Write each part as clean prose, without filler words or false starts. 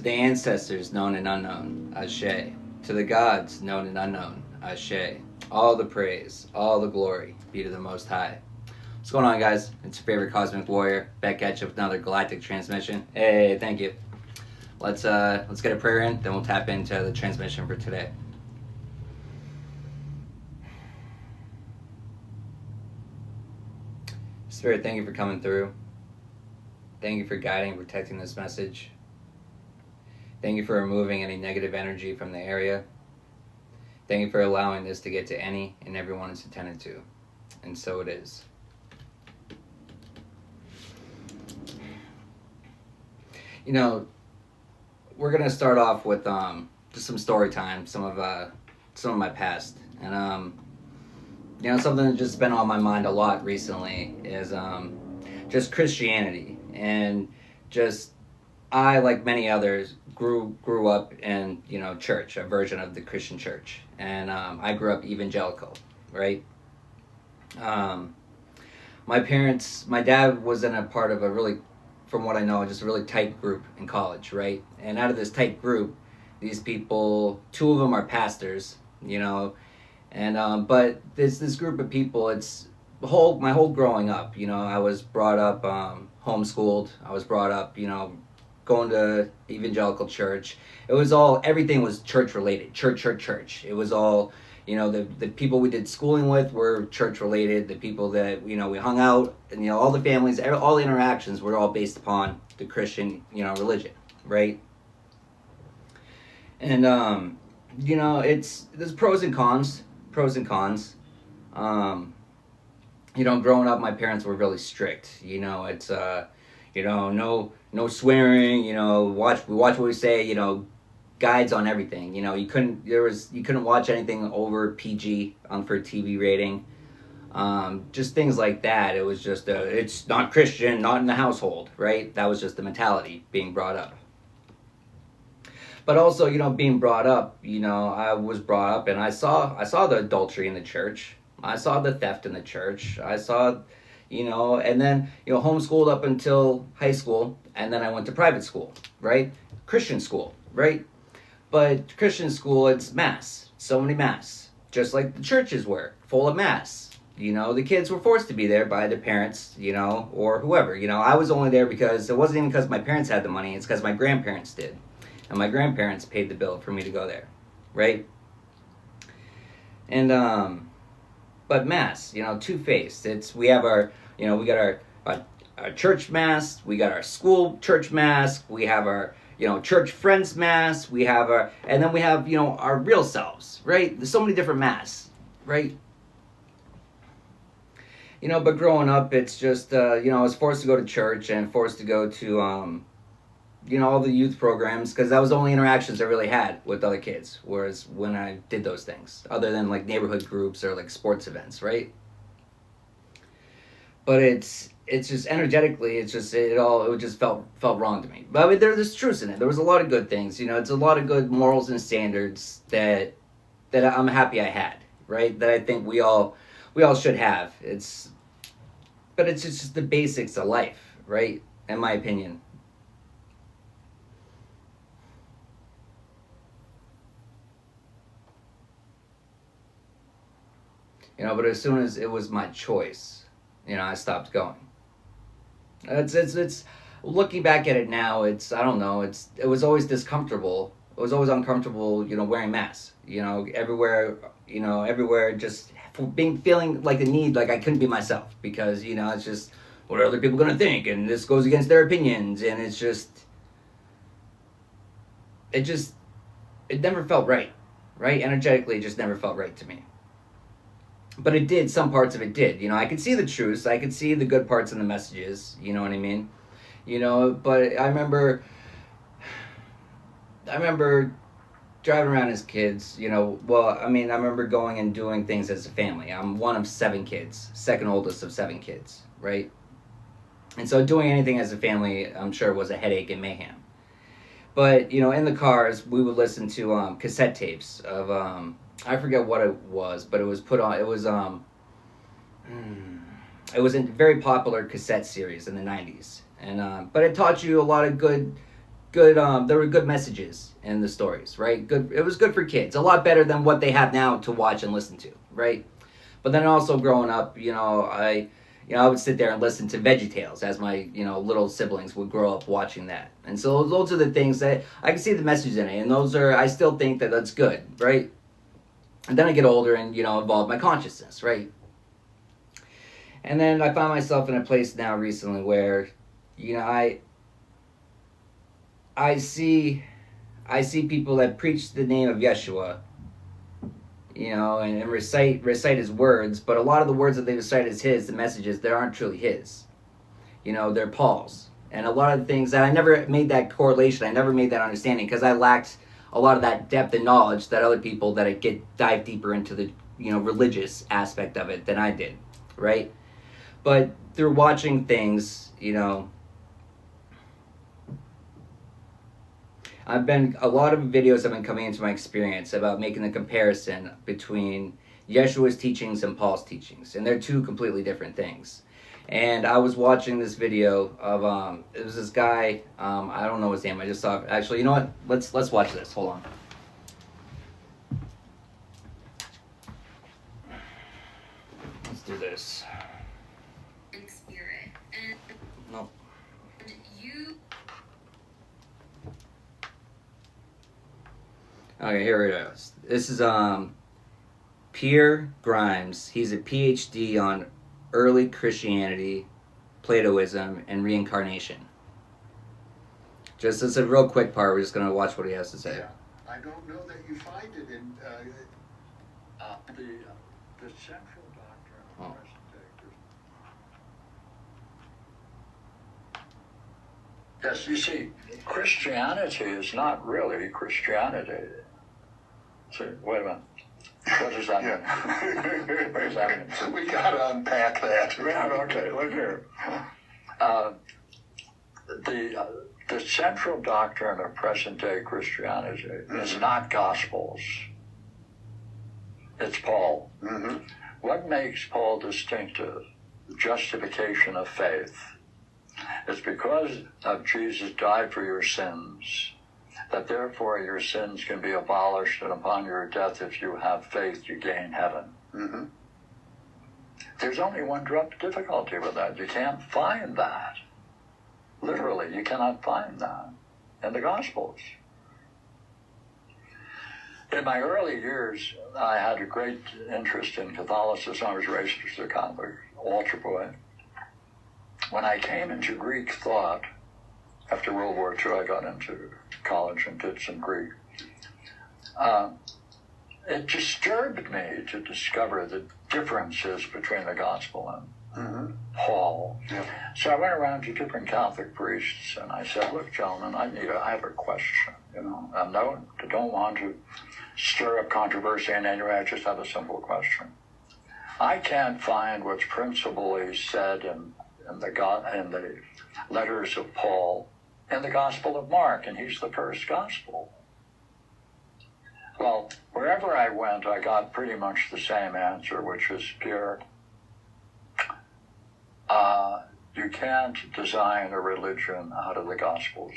the ancestors known and unknown, Ashe. To the gods known and unknown, Ashe. All the praise, all the glory be to the Most High. What's going on, guys? It's your favorite cosmic warrior, back at you with another galactic transmission. Hey, thank you. Let's get a prayer in, then we'll tap into the transmission for today. Spirit, thank you for coming through. Thank you for guiding and protecting this message. Thank you for removing any negative energy from the area. Thank you for allowing this to get to any and everyone it's intended to. And so it is. You know, we're gonna start off with just some story time, some of my past, and you know, something that's just been on my mind a lot recently is just Christianity, and just I, like many others, grew up in, you know, church, a version of the Christian church, and I grew up evangelical, right? My dad was in a part of a really, from what I know, just a really tight group in college, right? And out of this tight group, these people, two of them are pastors, you know, and but this group of people, it's my whole growing up, you know, I was brought up homeschooled. I was brought up, you know, going to evangelical church. It was all, everything was church related, church. It was all, you know, the people we did schooling with were church related. The people that, you know, we hung out, and, you know, all the families, all the interactions were all based upon the Christian, you know, religion, right? And you know, there's pros and cons. You know, growing up, my parents were really strict. You know, it's you know, no swearing. You know, we watch what we say. You know, guides on everything. You know, you couldn't watch anything over PG for TV rating. Just things like that. It was just it's not Christian, not in the household, right? That was just the mentality being brought up. But also, you know, being brought up, you know, I was brought up and I saw the adultery in the church. I saw the theft in the church. I saw, you know, and then, you know, homeschooled up until high school, and then I went to private school, right? Christian school, right? But Christian school, it's mass. So many mass. Just like the churches were, full of mass. You know, the kids were forced to be there by their parents, you know, or whoever. You know, I was only there because, it wasn't even because my parents had the money, it's because my grandparents did. And my grandparents paid the bill for me to go there, right? And, but mass, you know, two-faced. We have our, you know, we got our church mass, we got our school church mass, we have our, you know, church friends mass, we have our, and then we have, you know, our real selves, right? There's so many different mass, right? You know, but growing up, it's just, you know, I was forced to go to church and forced to go to, you know, all the youth programs, because that was the only interactions I really had with other kids, whereas when I did those things, other than like neighborhood groups or like sports events, right? But it's just energetically, it just felt wrong to me. But I mean, there's truth in it. There was a lot of good things, you know. It's a lot of good morals and standards that I'm happy I had, right? That I think we all should have. But it's just the basics of life, right? In my opinion. You know, but as soon as it was my choice, you know, I stopped going. It's looking back at it now, I don't know, it was always discomfortable. It was always uncomfortable, you know, wearing masks, you know, everywhere, just feeling like the need, like I couldn't be myself, because, you know, it's just, what are other people going to think? And this goes against their opinions, and it never felt right? Energetically, it just never felt right to me. But it did, some parts of it did. You know, I could see the truths, I could see the good parts in the messages, you know what I mean? You know, but I remember driving around as kids, you know, well, I mean, I remember going and doing things as a family. I'm one of 7 kids, second oldest of 7 kids, right? And so doing anything as a family, I'm sure, was a headache and mayhem. But, you know, in the cars, we would listen to cassette tapes of, I forget what it was, but it was a very popular cassette series in the 90s. And, but it taught you a lot of good there were good messages in the stories, right? Good, it was good for kids, a lot better than what they have now to watch and listen to, right? But then also growing up, I would sit there and listen to VeggieTales as my, little siblings would grow up watching that. And so those are the things that I can see the message in it, and I still think that that's good, right? And then I get older and, evolve my consciousness, right? And then I find myself in a place now recently where, I see people that preach the name of Yeshua, and recite his words, but a lot of the words that they recite as the messages, that aren't truly his. They're Paul's. And a lot of the things that I never made that correlation, I never made that understanding, because I lacked a lot of that depth and knowledge that other people that dive deeper into the, religious aspect of it than I did, right? But through watching things, a lot of videos have been coming into my experience about making the comparison between Yeshua's teachings and Paul's teachings, and they're two completely different things. And I was watching this video of it was this guy, I don't know his name, I just saw it. Actually, you know what? Let's watch this. Hold on. Let's do this. In spirit, and No. you. Okay, here it is. This is Pierre Grimes. He's a PhD on early Christianity, Platoism, and reincarnation. Just as a real quick part, we're just going to watch what he has to say. Yeah. I don't know that you find it in the central doctrine of present day. Yes, you see, Christianity is not really Christianity. So, wait a minute. What does that mean? What does that mean? We got to unpack that. Yeah, okay, look here. The central doctrine of present-day Christianity is not Gospels. It's Paul. Mm-hmm. What makes Paul distinctive? Justification of faith. It's because of Jesus died for your sins, that therefore your sins can be abolished, and upon your death, if you have faith, you gain heaven. Mm-hmm. There's only one difficulty with that. You can't find that. Literally, you cannot find that in the Gospels. In my early years, I had a great interest in Catholicism. I was raised as a Catholic altar boy. When I came into Greek thought, after World War II, I got into college and did some Greek. It disturbed me to discover the differences between the Gospel and Paul. Yeah. So I went around to different Catholic priests and I said, look, gentlemen, I have a question. I don't want to stir up controversy in any way. I just have a simple question. I can't find what's principally said in the letters of Paul in the Gospel of Mark, and he's the first Gospel. Well, wherever I went, I got pretty much the same answer, which is, Pierre, you can't design a religion out of the Gospels.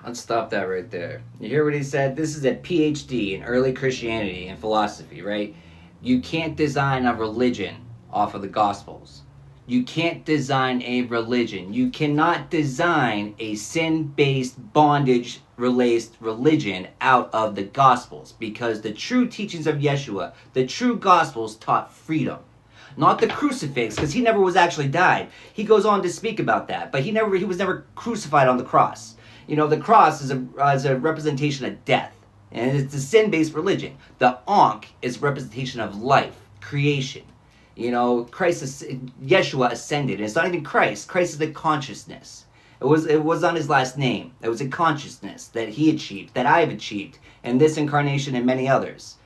Let's stop that right there. You hear what he said? This is a PhD in early Christianity and philosophy, right? You can't design a religion off of the Gospels. You can't design a religion. You cannot design a sin-based, bondage-related religion out of the Gospels, because the true teachings of Yeshua, the true Gospels, taught freedom. Not the crucifix, because he never was actually died. He goes on to speak about that, but he was never crucified on the cross. The cross is a representation of death, and it's a sin-based religion. The Ankh is a representation of life, creation. Yeshua ascended. And it's not even Christ. Christ is the consciousness. It was on his last name. It was a consciousness that he achieved, that I've achieved, in this incarnation and many others.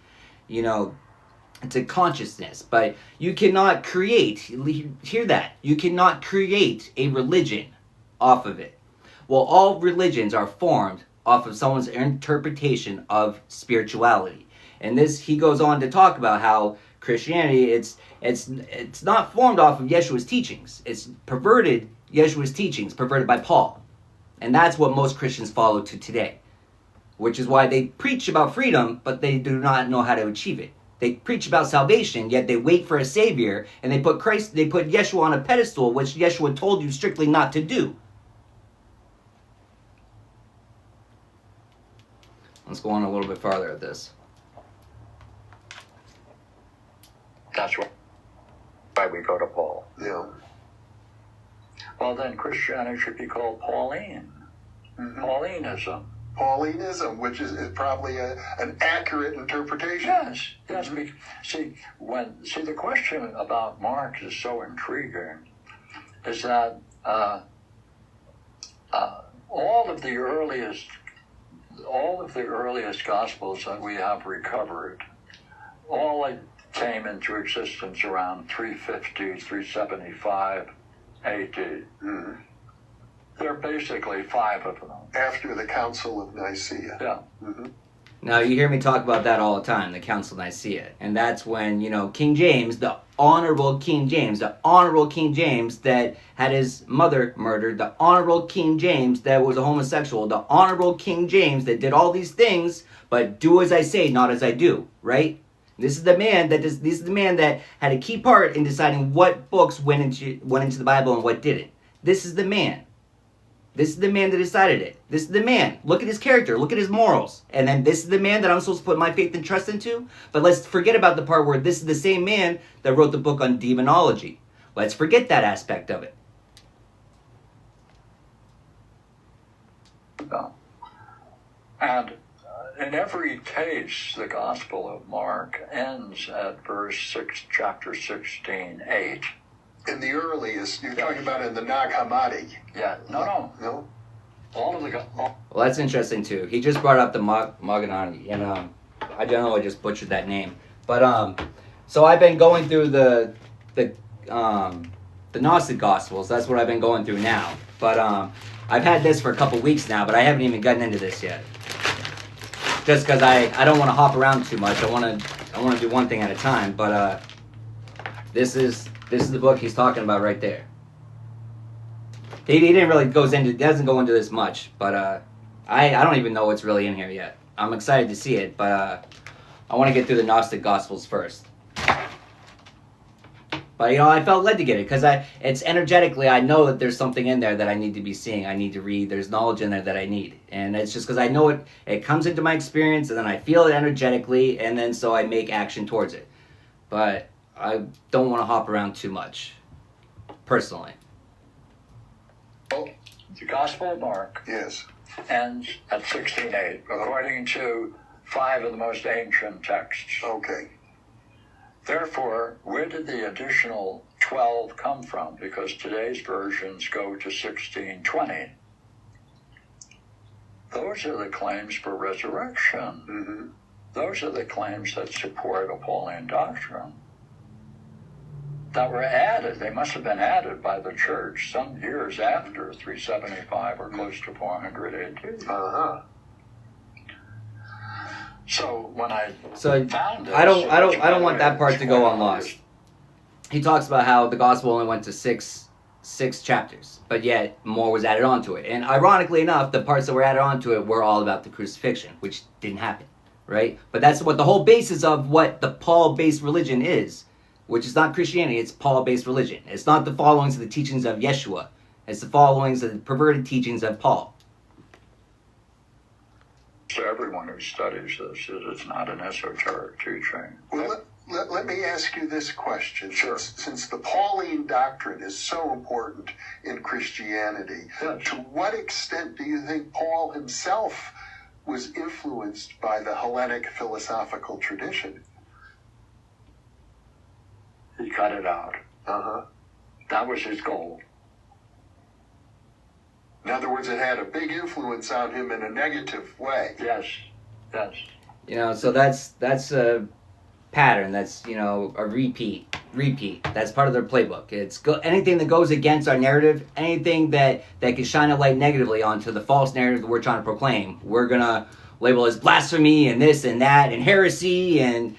It's a consciousness. But you cannot create, hear that, you cannot create a religion off of it. Well, all religions are formed off of someone's interpretation of spirituality. And this, he goes on to talk about how Christianity, it's not formed off of Yeshua's teachings. It's perverted Yeshua's teachings, perverted by Paul. And that's what most Christians follow to today, which is why they preach about freedom, but they do not know how to achieve it. They preach about salvation, yet they wait for a savior, and they put Yeshua on a pedestal, which Yeshua told you strictly not to do. Let's go on a little bit farther at this. That's why we go to Paul. Yeah. Well, then Christianity should be called Pauline. Mm-hmm. Paulinism. Paulinism, which is probably an accurate interpretation. Yes, yes. Mhm. See, the question about Mark is so intriguing. Is that all of the earliest gospels that we have recovered, all it came into existence around 350, 375 AD. Mm-hmm. There are basically 5 of them. After the Council of Nicaea. Yeah. Mm-hmm. Now, you hear me talk about that all the time, the Council of Nicaea. And that's when, King James, the honorable King James that had his mother murdered, the honorable King James that was a homosexual, the honorable King James that did all these things, but do as I say, not as I do, right? This is the man that had a key part in deciding what books went into the Bible and what didn't. This is the man. This is the man that decided it. This is the man. Look at his character. Look at his morals. And then this is the man that I'm supposed to put my faith and trust into? But let's forget about the part where this is the same man that wrote the book on demonology. Let's forget that aspect of it. No. And in every case, the Gospel of Mark ends at chapter 16, 8. In the earliest, you're talking about in the Nag Hammadi. Yeah, no. No? All of the Well, that's interesting too. He just brought up the Maganani, and I don't know, I just butchered that name. But so I've been going through the Gnostic Gospels. That's what I've been going through now. But I've had this for a couple weeks now, but I haven't even gotten into this yet. Just because I don't want to hop around too much. I want to do one thing at a time. But this is the book he's talking about right there. He didn't really doesn't go into this much, but I don't even know what's really in here yet. I'm excited to see it, but I want to get through the Gnostic Gospels first. But I felt led to get it because it's energetically, I know that there's something in there that I need to be seeing. I need to read. There's knowledge in there that I need, and it's just because I know it comes into my experience, and then I feel it energetically, and then so I make action towards it. But I don't want to hop around too much, personally. The Gospel of Mark Yes. ends at 16:8, according to 5 of the most ancient texts. Okay. Therefore, where did the additional 12 come from? Because today's versions go to 16:20. Those are the claims for resurrection. Mm-hmm. Those are the claims that support a Pauline doctrine. That were added. They must have been added by the church some years after 375 or close to 400 AD. Uh-huh. So when I found this, I don't want that part to go unlost. He talks about how the gospel only went to six chapters, but yet more was added onto it. And ironically enough, the parts that were added onto it were all about the crucifixion, which didn't happen, right? But that's what the whole basis of what the Paul-based religion is, which is not Christianity, it's Paul-based religion. It's not the followings of the teachings of Yeshua. It's the followings of the perverted teachings of Paul. To everyone who studies this, it's not an esoteric teaching. Well, let me ask you this question. Sure. Since the Pauline doctrine is so important in Christianity, Yes. to what extent do you think Paul himself was influenced by the Hellenic philosophical tradition? He cut it out. Uh-huh. That was his goal. In other words, it had a big influence on him in a negative way. Yes. So that's a pattern. That's, a repeat. That's part of their playbook. It's anything that goes against our narrative, anything that can shine a light negatively onto the false narrative that we're trying to proclaim, we're going to label as blasphemy and this and that and heresy and,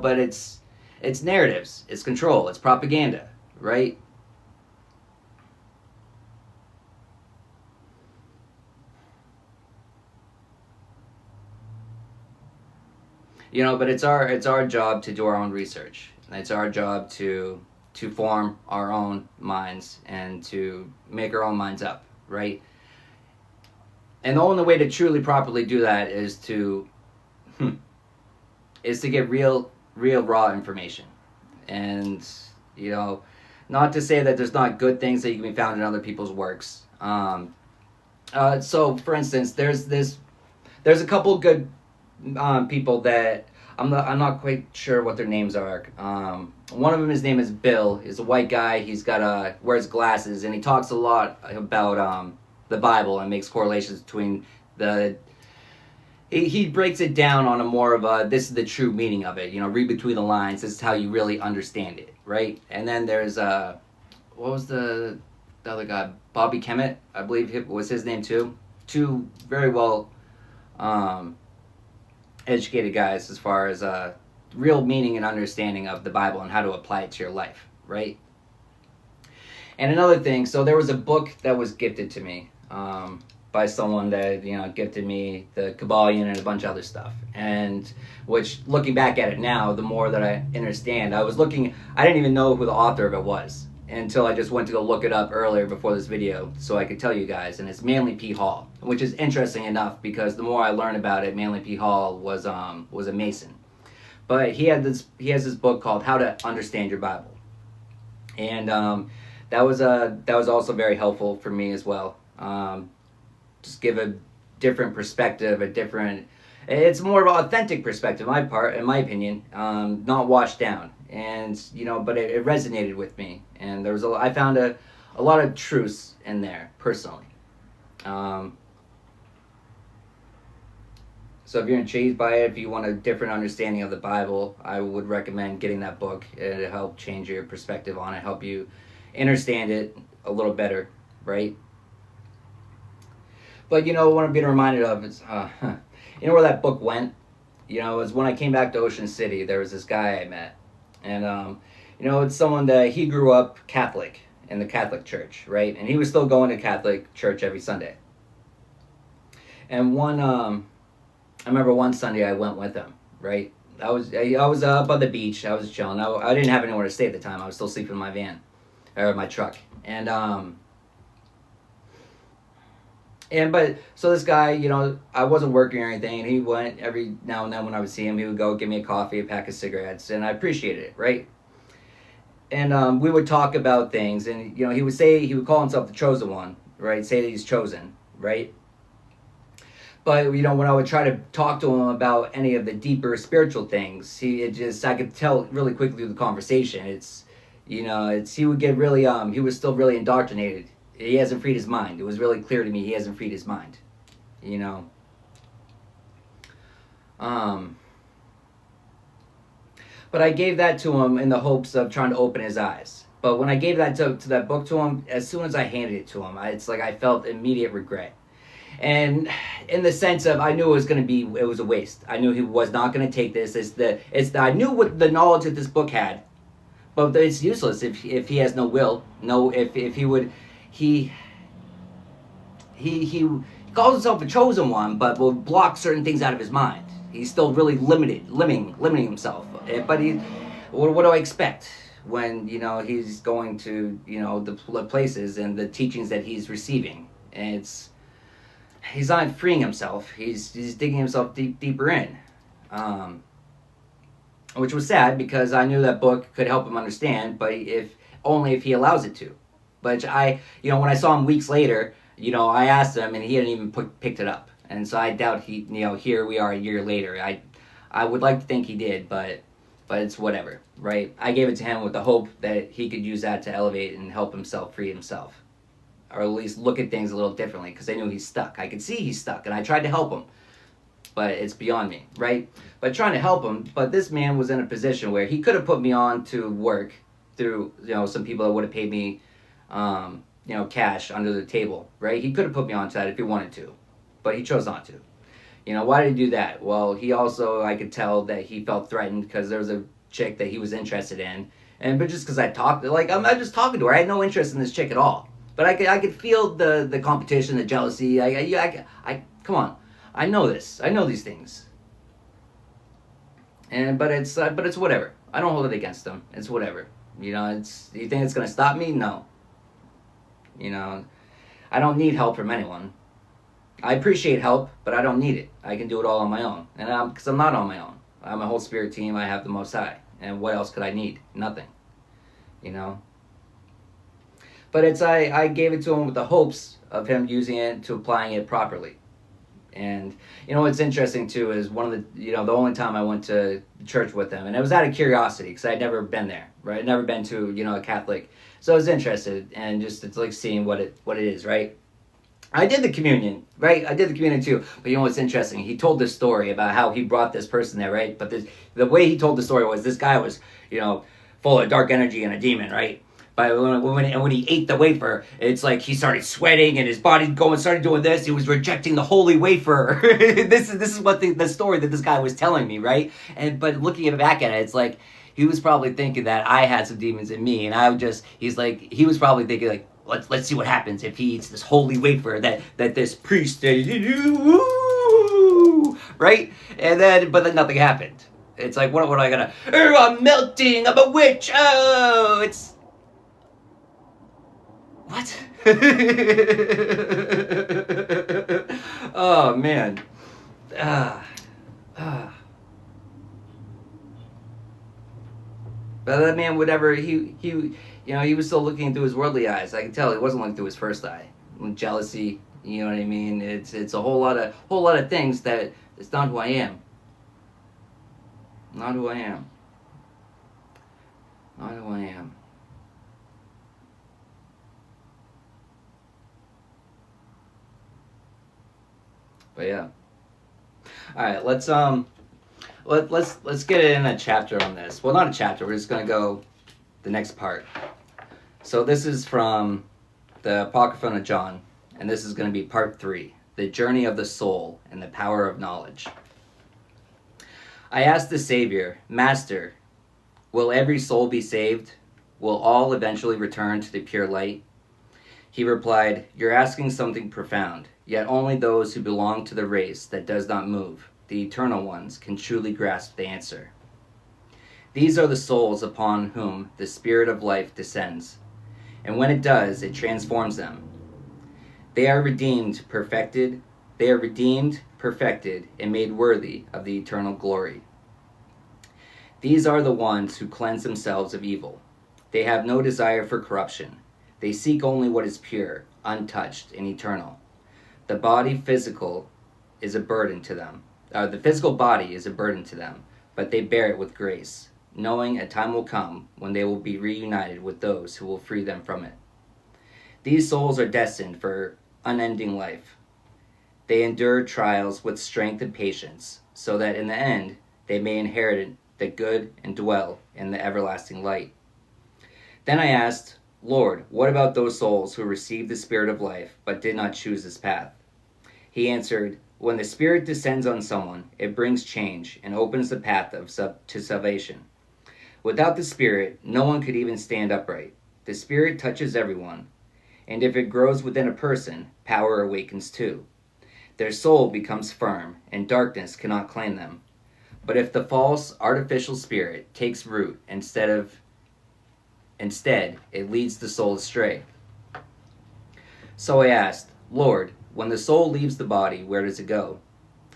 but it's narratives, it's control, it's propaganda, right? but it's our job to do our own research. It's our job to form our own minds and to make our own minds up, right? And the only way to truly properly do that is to get real raw information. And not to say that there's not good things that you can be found in other people's works. So for instance, there's a couple good people that I'm not quite sure what their names are. One of them, his name is Bill. He's a white guy. He's got wears glasses, and he talks a lot about the Bible and makes correlations between he breaks it down on a more of a, this is the true meaning of it. Read between the lines. This is how you really understand it, right? And then there's what was the other guy? Bobby Kemet, I believe was his name too. Two very well educated guys as far as real meaning and understanding of the Bible and how to apply it to your life, right? And another thing, so there was a book that was gifted to me by someone that gifted me the Kabbalion and a bunch of other stuff, and which, looking back at it now, the more that I understand, I didn't even know who the author of it was until I just went to go look it up earlier before this video so I could tell you guys, and it's Manly P. Hall, which is interesting enough because the more I learn about it, Manly P. Hall was a Mason, but he has this book called How to Understand Your Bible, and that was also very helpful for me as well. Just give a different perspective, it's more of an authentic perspective, in my opinion, not washed down, and but it resonated with me, and I found a lot of truths in there personally. So if you're intrigued by it, if you want a different understanding of the Bible, I would recommend getting that book. It'll help change your perspective on it, help you understand it a little better, right? But what I'm being reminded of is, where that book went? It was when I came back to Ocean City, there was this guy I met. And, it's someone that he grew up Catholic in the Catholic Church, right? And he was still going to Catholic church every Sunday. And I remember one Sunday I went with him, right? I was up on the beach. I was chilling. I didn't have anywhere to stay at the time. I was still sleeping in my van, or my truck. So this guy, I wasn't working or anything, and he went every now and then when I would see him, he would go give me a coffee, a pack of cigarettes, and I appreciated it, right? And we would talk about things, and he would call himself the chosen one, right? Say that he's chosen, right? But when I would try to talk to him about any of the deeper spiritual things, I could tell really quickly through the conversation. He would get really he was still really indoctrinated. He hasn't freed his mind. It was really clear to me he hasn't freed his mind. But I gave that to him in the hopes of trying to open his eyes. But when I gave that to that book to him, as soon as I handed it to him, it's like I felt immediate regret. And in the sense of, I knew it was a waste. I knew he was not going to take this. I knew what the knowledge that this book had, but it's useless if he has no will. If he would. He calls himself a chosen one, but will block certain things out of his mind. He's still really limiting himself. But what do I expect when he's going to the places and the teachings that he's receiving? And he's not freeing himself. He's digging himself deeper in, which was sad because I knew that book could help him understand, but only if he allows it to. But when I saw him weeks later, I asked him and he hadn't even picked it up. And so I doubt here we are a year later. I would like to think he did, but it's whatever, right? I gave it to him with the hope that he could use that to elevate and help himself free himself. Or at least look at things a little differently, because I knew he's stuck. I could see he's stuck, and I tried to help him. But it's beyond me, right? But trying to help him, but this man was in a position where he could have put me on to work through, some people that would have paid me cash under the table, right? He could have put me onto that if he wanted to, but he chose not to. Why did he do that? Well, he also, I could tell that he felt threatened because there was a chick that he was interested in, but just because I talked, I'm just talking to her. I had no interest in this chick at all, but I could feel the competition, the jealousy. I come on, I know this. I know these things. but it's whatever. I don't hold it against them. It's whatever. You think it's gonna stop me? No. I don't need help from anyone. I appreciate help, but I don't need it. I can do it all on my own, and because I'm not on my own. I'm a whole spirit team. I have the Most High, and what else could I need? Nothing. But I gave it to him with the hopes of him using it to applying it properly. And what's interesting too is one of the the only time I went to church with him, and it was out of curiosity because I'd never been there, right? I'd never been to a Catholic, so I was interested and just it's like seeing what it is, right? I did the communion, right? I did the communion too, but what's interesting? He told this story about how he brought this person there, right? But the way he told the story was this guy was full of dark energy and a demon, right? But when he ate the wafer, it's like he started sweating and his body started doing this. He was rejecting the holy wafer. This is what the story that this guy was telling me, right? But looking back at it, it's like he was probably thinking that I had some demons in me, and he was probably thinking like, let's see what happens if he eats this holy wafer that this priest right? But then nothing happened. It's like what am I gonna? Oh, I'm melting. I'm a witch. Oh, it's. What? Oh man. But that man, whatever he was still looking through his worldly eyes. I can tell he wasn't looking through his first eye. Jealousy, you know what I mean? It's a whole lot of things that it's not who I am. Not who I am. Not who I am. But yeah. All right, let's get in a chapter on this. Well, not a chapter. We're just gonna go the next part. So this is from the Apocrypha of John, and this is gonna be part 3, the journey of the soul and the power of knowledge. I asked the Savior, Master, will every soul be saved? Will all eventually return to the pure light? He replied, you're asking something profound. Yet only those who belong to the race that does not move, the eternal ones, can truly grasp the answer. These are the souls upon whom the Spirit of life descends, and when it does, it transforms them. They are redeemed, perfected, and made worthy of the eternal glory. These are the ones who cleanse themselves of evil. They have no desire for corruption. They seek only what is pure, untouched, and eternal. The physical body is a burden to them, but they bear it with grace, knowing a time will come when they will be reunited with those who will free them from it. These souls are destined for unending life. They endure trials with strength and patience, so that in the end they may inherit the good and dwell in the everlasting light. Then I asked, Lord, what about those souls who received the Spirit of life but did not choose this path? He answered, when the Spirit descends on someone, it brings change and opens the path to salvation. Without the Spirit, no one could even stand upright. The Spirit touches everyone, and if it grows within a person, power awakens too. Their soul becomes firm, and darkness cannot claim them. But if the false, artificial spirit takes root instead, it leads the soul astray. So I asked, Lord, when the soul leaves the body, where does it go?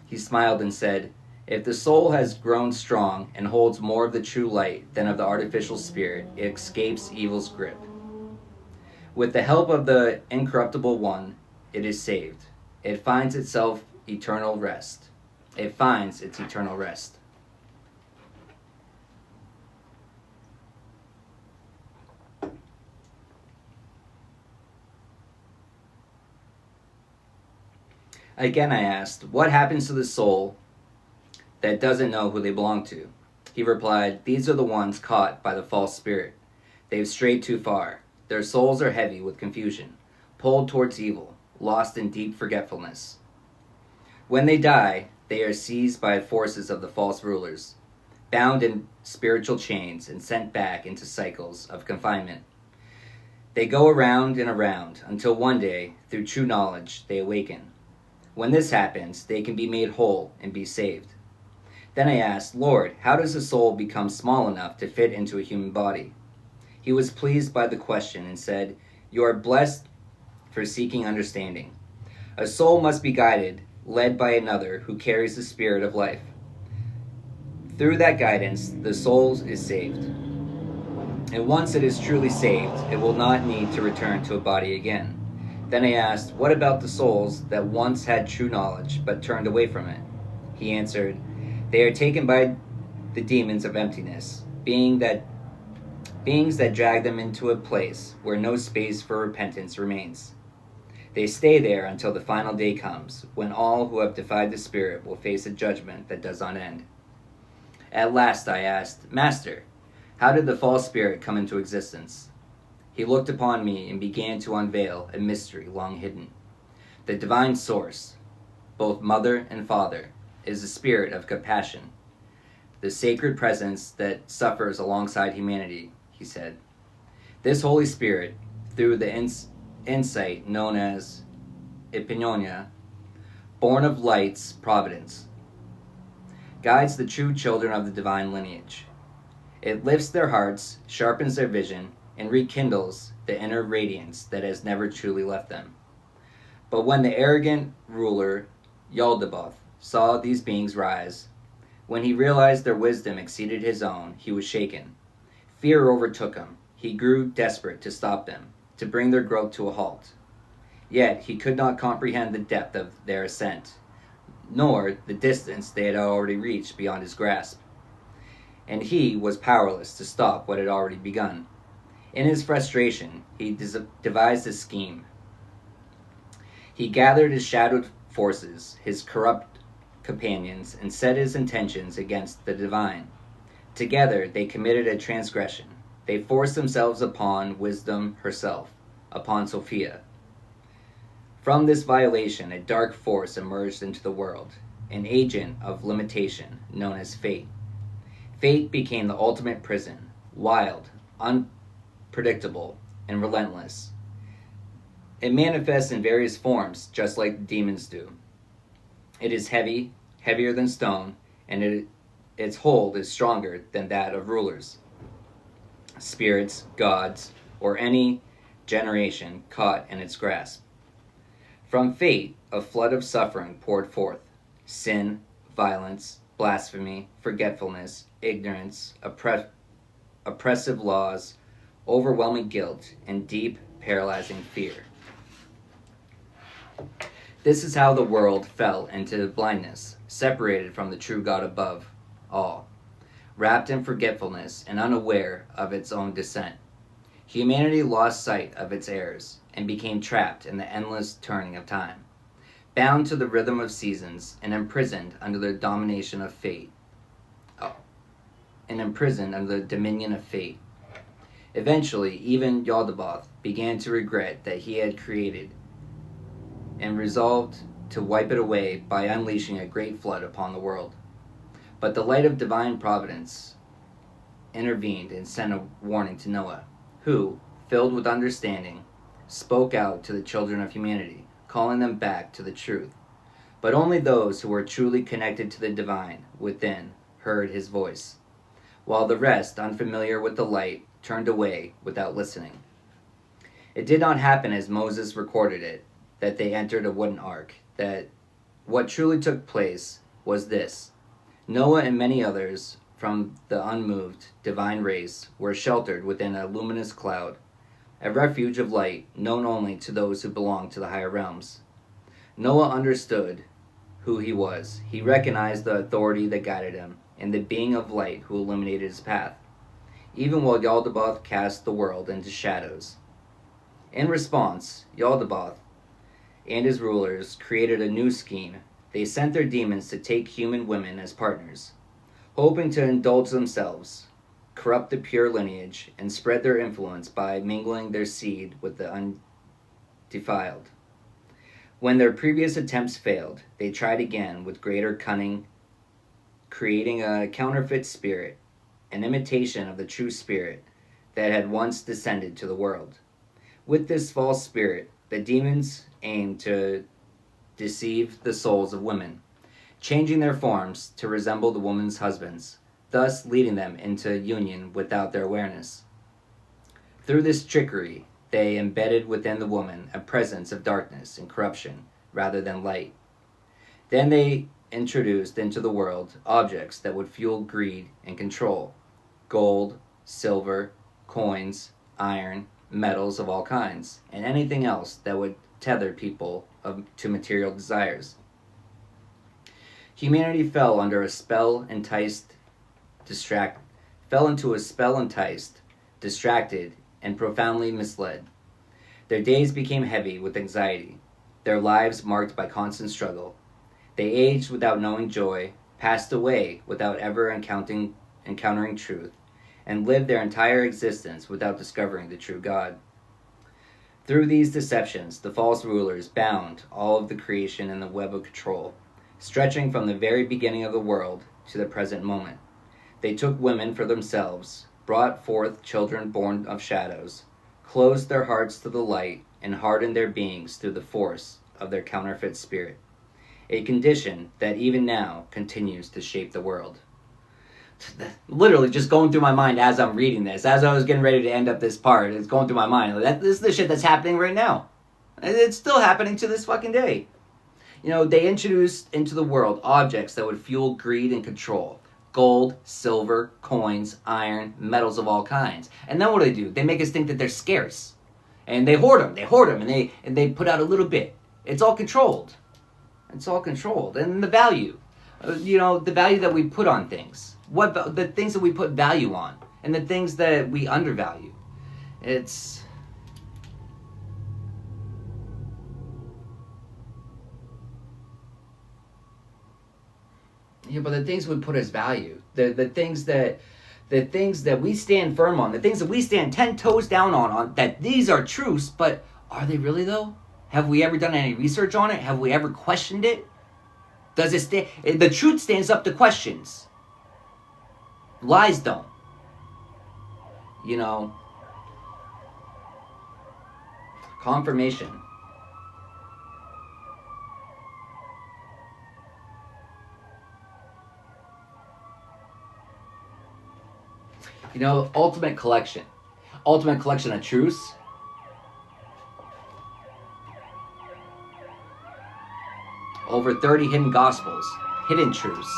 He smiled and said, if the soul has grown strong and holds more of the true light than of the artificial spirit, it escapes evil's grip. With the help of the incorruptible one, it is saved. It finds its eternal rest. Again I asked, what happens to the soul that doesn't know who they belong to? He replied, these are the ones caught by the false spirit. They've strayed too far. Their souls are heavy with confusion, pulled towards evil, lost in deep forgetfulness. When they die, they are seized by forces of the false rulers, bound in spiritual chains and sent back into cycles of confinement. They go around and around until one day, through true knowledge, they awaken. When this happens, they can be made whole and be saved. Then I asked, Lord, how does a soul become small enough to fit into a human body? He was pleased by the question and said, You are blessed for seeking understanding. A soul must be guided, led by another who carries the spirit of life. Through that guidance, the soul is saved. And once it is truly saved, it will not need to return to a body again. Then I asked, What about the souls that once had true knowledge but turned away from it? He answered, They are taken by the demons of emptiness, beings that drag them into a place where no space for repentance remains. They stay there until the final day comes, when all who have defied the Spirit will face a judgment that does not end. At last I asked, Master, how did the false spirit come into existence? He looked upon me and began to unveil a mystery long hidden. The divine source, both mother and father, is a spirit of compassion, the sacred presence that suffers alongside humanity, he said. This Holy Spirit, through the insight known as epinonia, born of light's providence, guides the true children of the divine lineage. It lifts their hearts, sharpens their vision, and rekindles the inner radiance that has never truly left them. But when the arrogant ruler Yaldabaoth saw these beings rise, when he realized their wisdom exceeded his own, he was shaken. Fear overtook him. He grew desperate to stop them, to bring their growth to a halt. Yet he could not comprehend the depth of their ascent, nor the distance they had already reached beyond his grasp. And he was powerless to stop what had already begun. In his frustration, he devised a scheme. He gathered his shadowed forces, his corrupt companions, and set his intentions against the divine. Together they committed a transgression. They forced themselves upon wisdom herself, upon Sophia. From this violation, a dark force emerged into the world, an agent of limitation known as fate. Fate became the ultimate prison, wild, unpredictable, and relentless. It manifests in various forms, just like the demons do. It is heavy, heavier than stone, and its hold is stronger than that of rulers, spirits, gods, or any generation caught in its grasp. From fate, a flood of suffering poured forth. Sin, violence, blasphemy, forgetfulness, ignorance, oppressive laws, overwhelming guilt, and deep, paralyzing fear. This is how the world fell into blindness, separated from the true God above all, wrapped in forgetfulness and unaware of its own descent. Humanity lost sight of its errors and became trapped in the endless turning of time, bound to the rhythm of seasons and imprisoned under the domination of fate. Under the dominion of fate. Eventually, even Yaldabaoth began to regret that he had created and resolved to wipe it away by unleashing a great flood upon the world. But the light of divine providence intervened and sent a warning to Noah, who, filled with understanding, spoke out to the children of humanity, calling them back to the truth. But only those who were truly connected to the divine within heard his voice, while the rest, unfamiliar with the light, turned away without listening. It did not happen as Moses recorded it, that they entered a wooden ark. That what truly took place was this: Noah and many others from the unmoved divine race were sheltered within a luminous cloud, a refuge of light known only to those who belong to the higher realms. Noah understood who he was. He recognized the authority that guided him and the being of light who illuminated his path, even while Yaldabaoth cast the world into shadows. In response, Yaldabaoth and his rulers created a new scheme. They sent their demons to take human women as partners, hoping to indulge themselves, corrupt the pure lineage, and spread their influence by mingling their seed with the undefiled. When their previous attempts failed, they tried again with greater cunning, creating a counterfeit spirit, an imitation of the true spirit that had once descended to the world. With this false spirit, the demons aimed to deceive the souls of women, changing their forms to resemble the woman's husbands, thus leading them into union without their awareness. Through this trickery, they embedded within the woman a presence of darkness and corruption rather than light. Then they introduced into the world objects that would fuel greed and control: gold, silver, coins, iron, metals of all kinds, and anything else that would tether people to material desires. Humanity fell into a spell enticed, distracted, and profoundly misled. Their days became heavy with anxiety, their lives marked by constant struggle. They aged without knowing joy, passed away without ever encountering truth, and lived their entire existence without discovering the true God. Through these deceptions, the false rulers bound all of the creation in the web of control, stretching from the very beginning of the world to the present moment. They took women for themselves, brought forth children born of shadows, closed their hearts to the light, and hardened their beings through the force of their counterfeit spirit, a condition that even now continues to shape the world. Literally just going through my mind as I'm reading this, as I was getting ready to end up this part, it's going through my mind. This is the shit that's happening right now. It's still happening to this fucking day. You know, they introduced into the world objects that would fuel greed and control: gold, silver, coins, iron, metals of all kinds. And then what do? They make us think that they're scarce. And they hoard them, and they put out a little bit. It's all controlled. It's all controlled. And the value, the value that we put on things. The things that we put value on, and the things that we undervalue. It's... Yeah, but the things we put as value, the things that we stand firm on, the things that we stand 10 toes down on that these are truths, but are they really though? Have we ever done any research on it? Have we ever questioned it? Does it the truth stands up to questions. Lies don't. Confirmation. Ultimate collection of truths. Over 30 hidden gospels, hidden truths.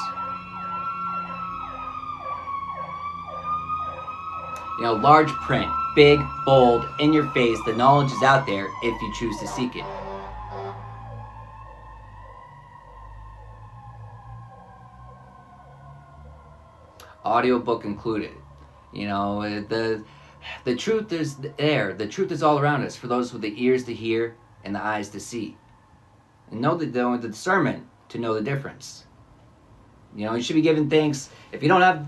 Large print, big, bold, in your face. The knowledge is out there if you choose to seek it. Audiobook included. The truth is there. The truth is all around us for those with the ears to hear and the eyes to see. And know the discernment to know the difference. You should be giving thanks. If you don't have,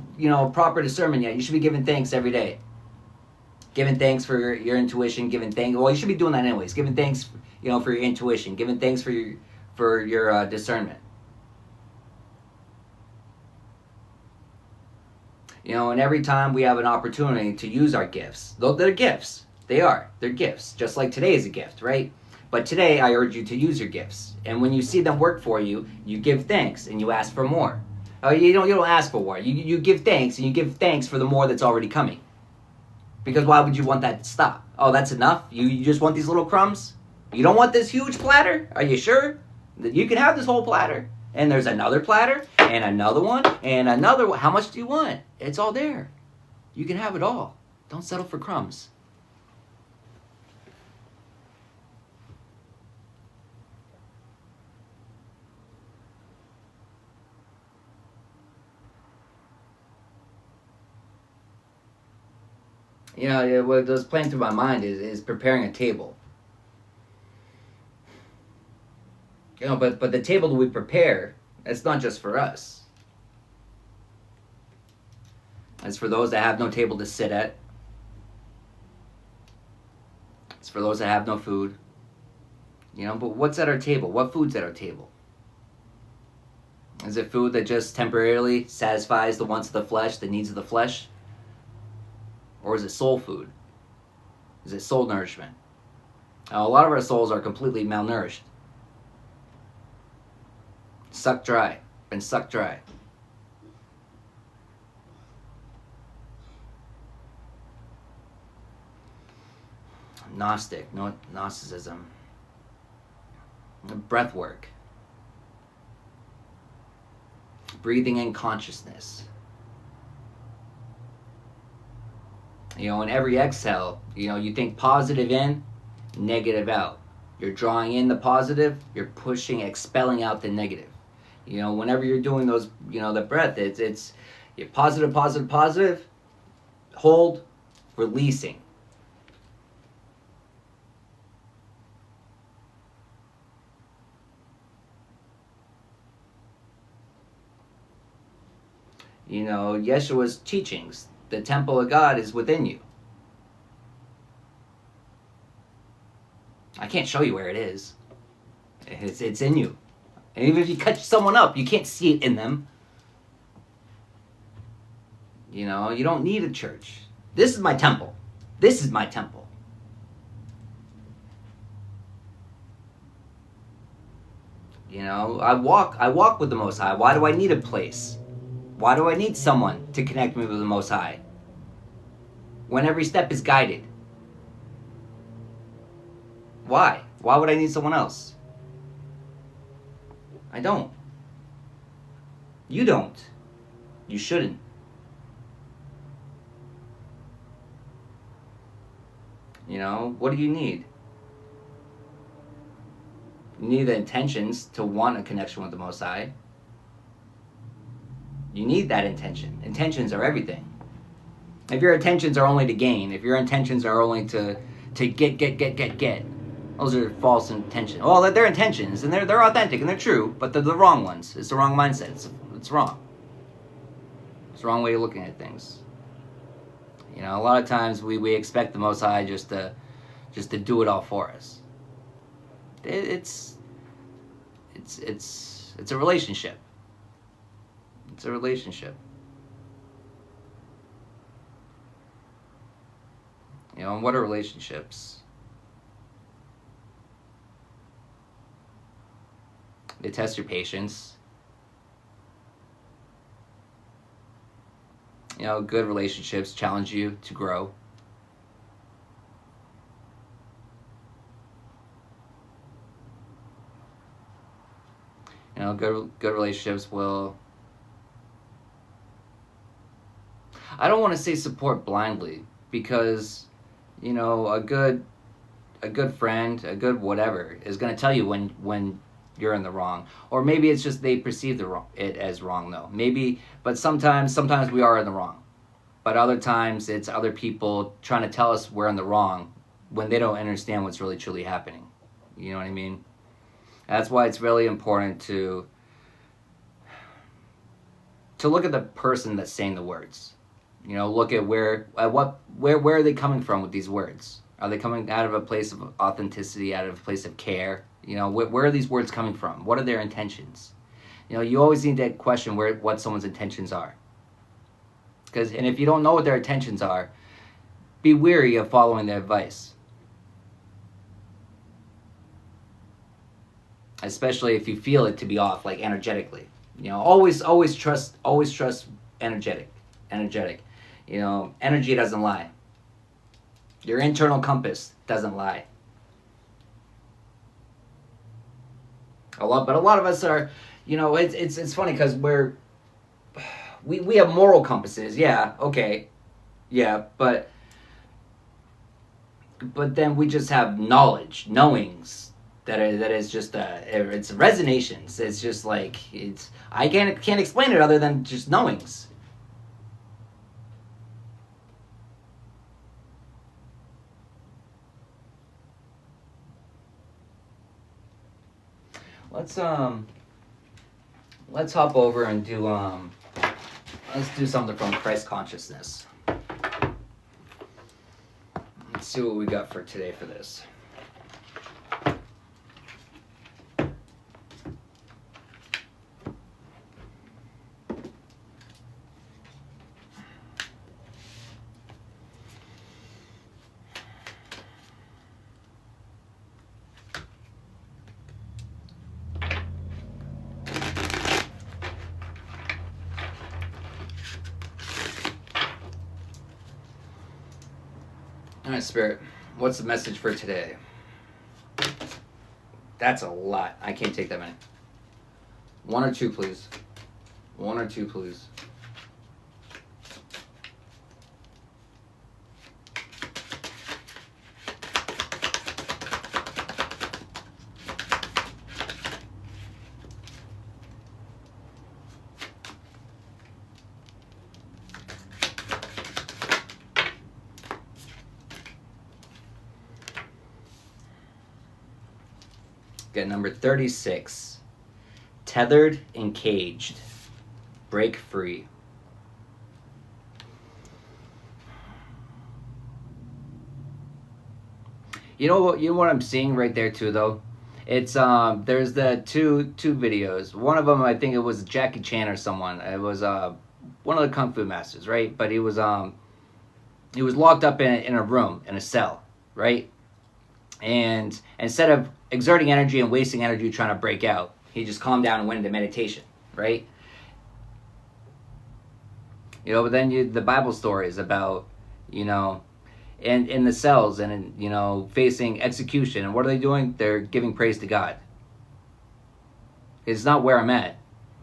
proper discernment yet, you should be giving thanks every day. Giving thanks for your intuition, well, you should be doing that anyways. Giving thanks, for your intuition, giving thanks for your discernment. And every time we have an opportunity to use our gifts, though they're gifts, they're gifts, just like today is a gift, right? But today I urge you to use your gifts, and when you see them work for you, you give thanks and you ask for more. You don't ask for more. You give thanks, and you give thanks for the more that's already coming. Because why would you want that to stop? Oh, that's enough? You just want these little crumbs? You don't want this huge platter? Are you sure? You can have this whole platter. And there's another platter, and another one, and another one. How much do you want? It's all there. You can have it all. Don't settle for crumbs. What was playing through my mind is preparing a table. But the table that we prepare, it's not just for us. It's for those that have no table to sit at. It's for those that have no food. But what's at our table? What food's at our table? Is it food that just temporarily satisfies the wants of the flesh, the needs of the flesh? Or is it soul food? Is it soul nourishment? A lot of our souls are completely malnourished. Sucked dry. been sucked dry. Gnosticism, breath work, breathing in consciousness. You know, in every exhale, you know, you think positive in, negative out. You're drawing in the positive, you're pushing, expelling out the negative. You know, whenever you're doing those, you know, the breath, it's you're positive, positive, positive, hold, releasing. You know, Yeshua's teachings, the temple of God is within you. I can't show you where it is. It's in you. And even if you cut someone up, you can't see it in them. You know, you don't need a church. This is my temple. This is my temple. You know, I walk with the Most High. Why do I need a place? Why do I need someone to connect me with the Most High? When every step is guided. Why? Why would I need someone else? I don't. You don't. You shouldn't. You know, what do you need? You need the intentions to want a connection with the Most High. You need that intention. Intentions are everything. If your intentions are only to gain, if your intentions are only to get, those are false intentions. Well, they're intentions, and they're authentic, and they're true, but they're the wrong ones. It's the wrong mindset. It's wrong. It's the wrong way of looking at things. You know, a lot of times we expect the Most High just to do it all for us. It's a relationship. It's a relationship. You know, and what are relationships? They test your patience. You know, good relationships challenge you to grow. You know, good relationships will, I don't want to say support blindly, because, you know, a good friend, a good whatever, is going to tell you when you're in the wrong. Or maybe it's just they perceive it as wrong, though. Maybe, but sometimes we are in the wrong. But other times it's other people trying to tell us we're in the wrong when they don't understand what's really truly happening. You know what I mean? That's why it's really important to look at the person that's saying the words. You know, look at where are they coming from with these words? Are they coming out of a place of authenticity, out of a place of care? You know, where are these words coming from? What are their intentions? You know, you always need to question what someone's intentions are. And if you don't know what their intentions are, be wary of following their advice. Especially if you feel it to be off, like energetically. You know, always trust energetic. You know, energy doesn't lie. Your internal compass doesn't lie. But a lot of us are, you know, it's funny because we have moral compasses, yeah, okay, yeah, but then we just have knowings that is just it's resonations. It's just like I can't explain it other than just knowings. Let's hop over and do let's do something from Christ consciousness. Let's see what we got for today for this. All right, Spirit, what's the message for today? That's a lot. I can't take that many. 1 or 2, please. 1 or 2, please. Get number 36. Tethered and caged. Break free. You know what I'm seeing right there too, though? It's there's the two videos. One of them, I think it was Jackie Chan or someone. It was one of the Kung Fu masters, right? But he was locked up in a room, in a cell, right? And instead of exerting energy and wasting energy trying to break out, he just calmed down and went into meditation, right? You know, but then the Bible stories about, you know, in the cells and, you know, facing execution. And what are they doing? They're giving praise to God. It's not where I'm at,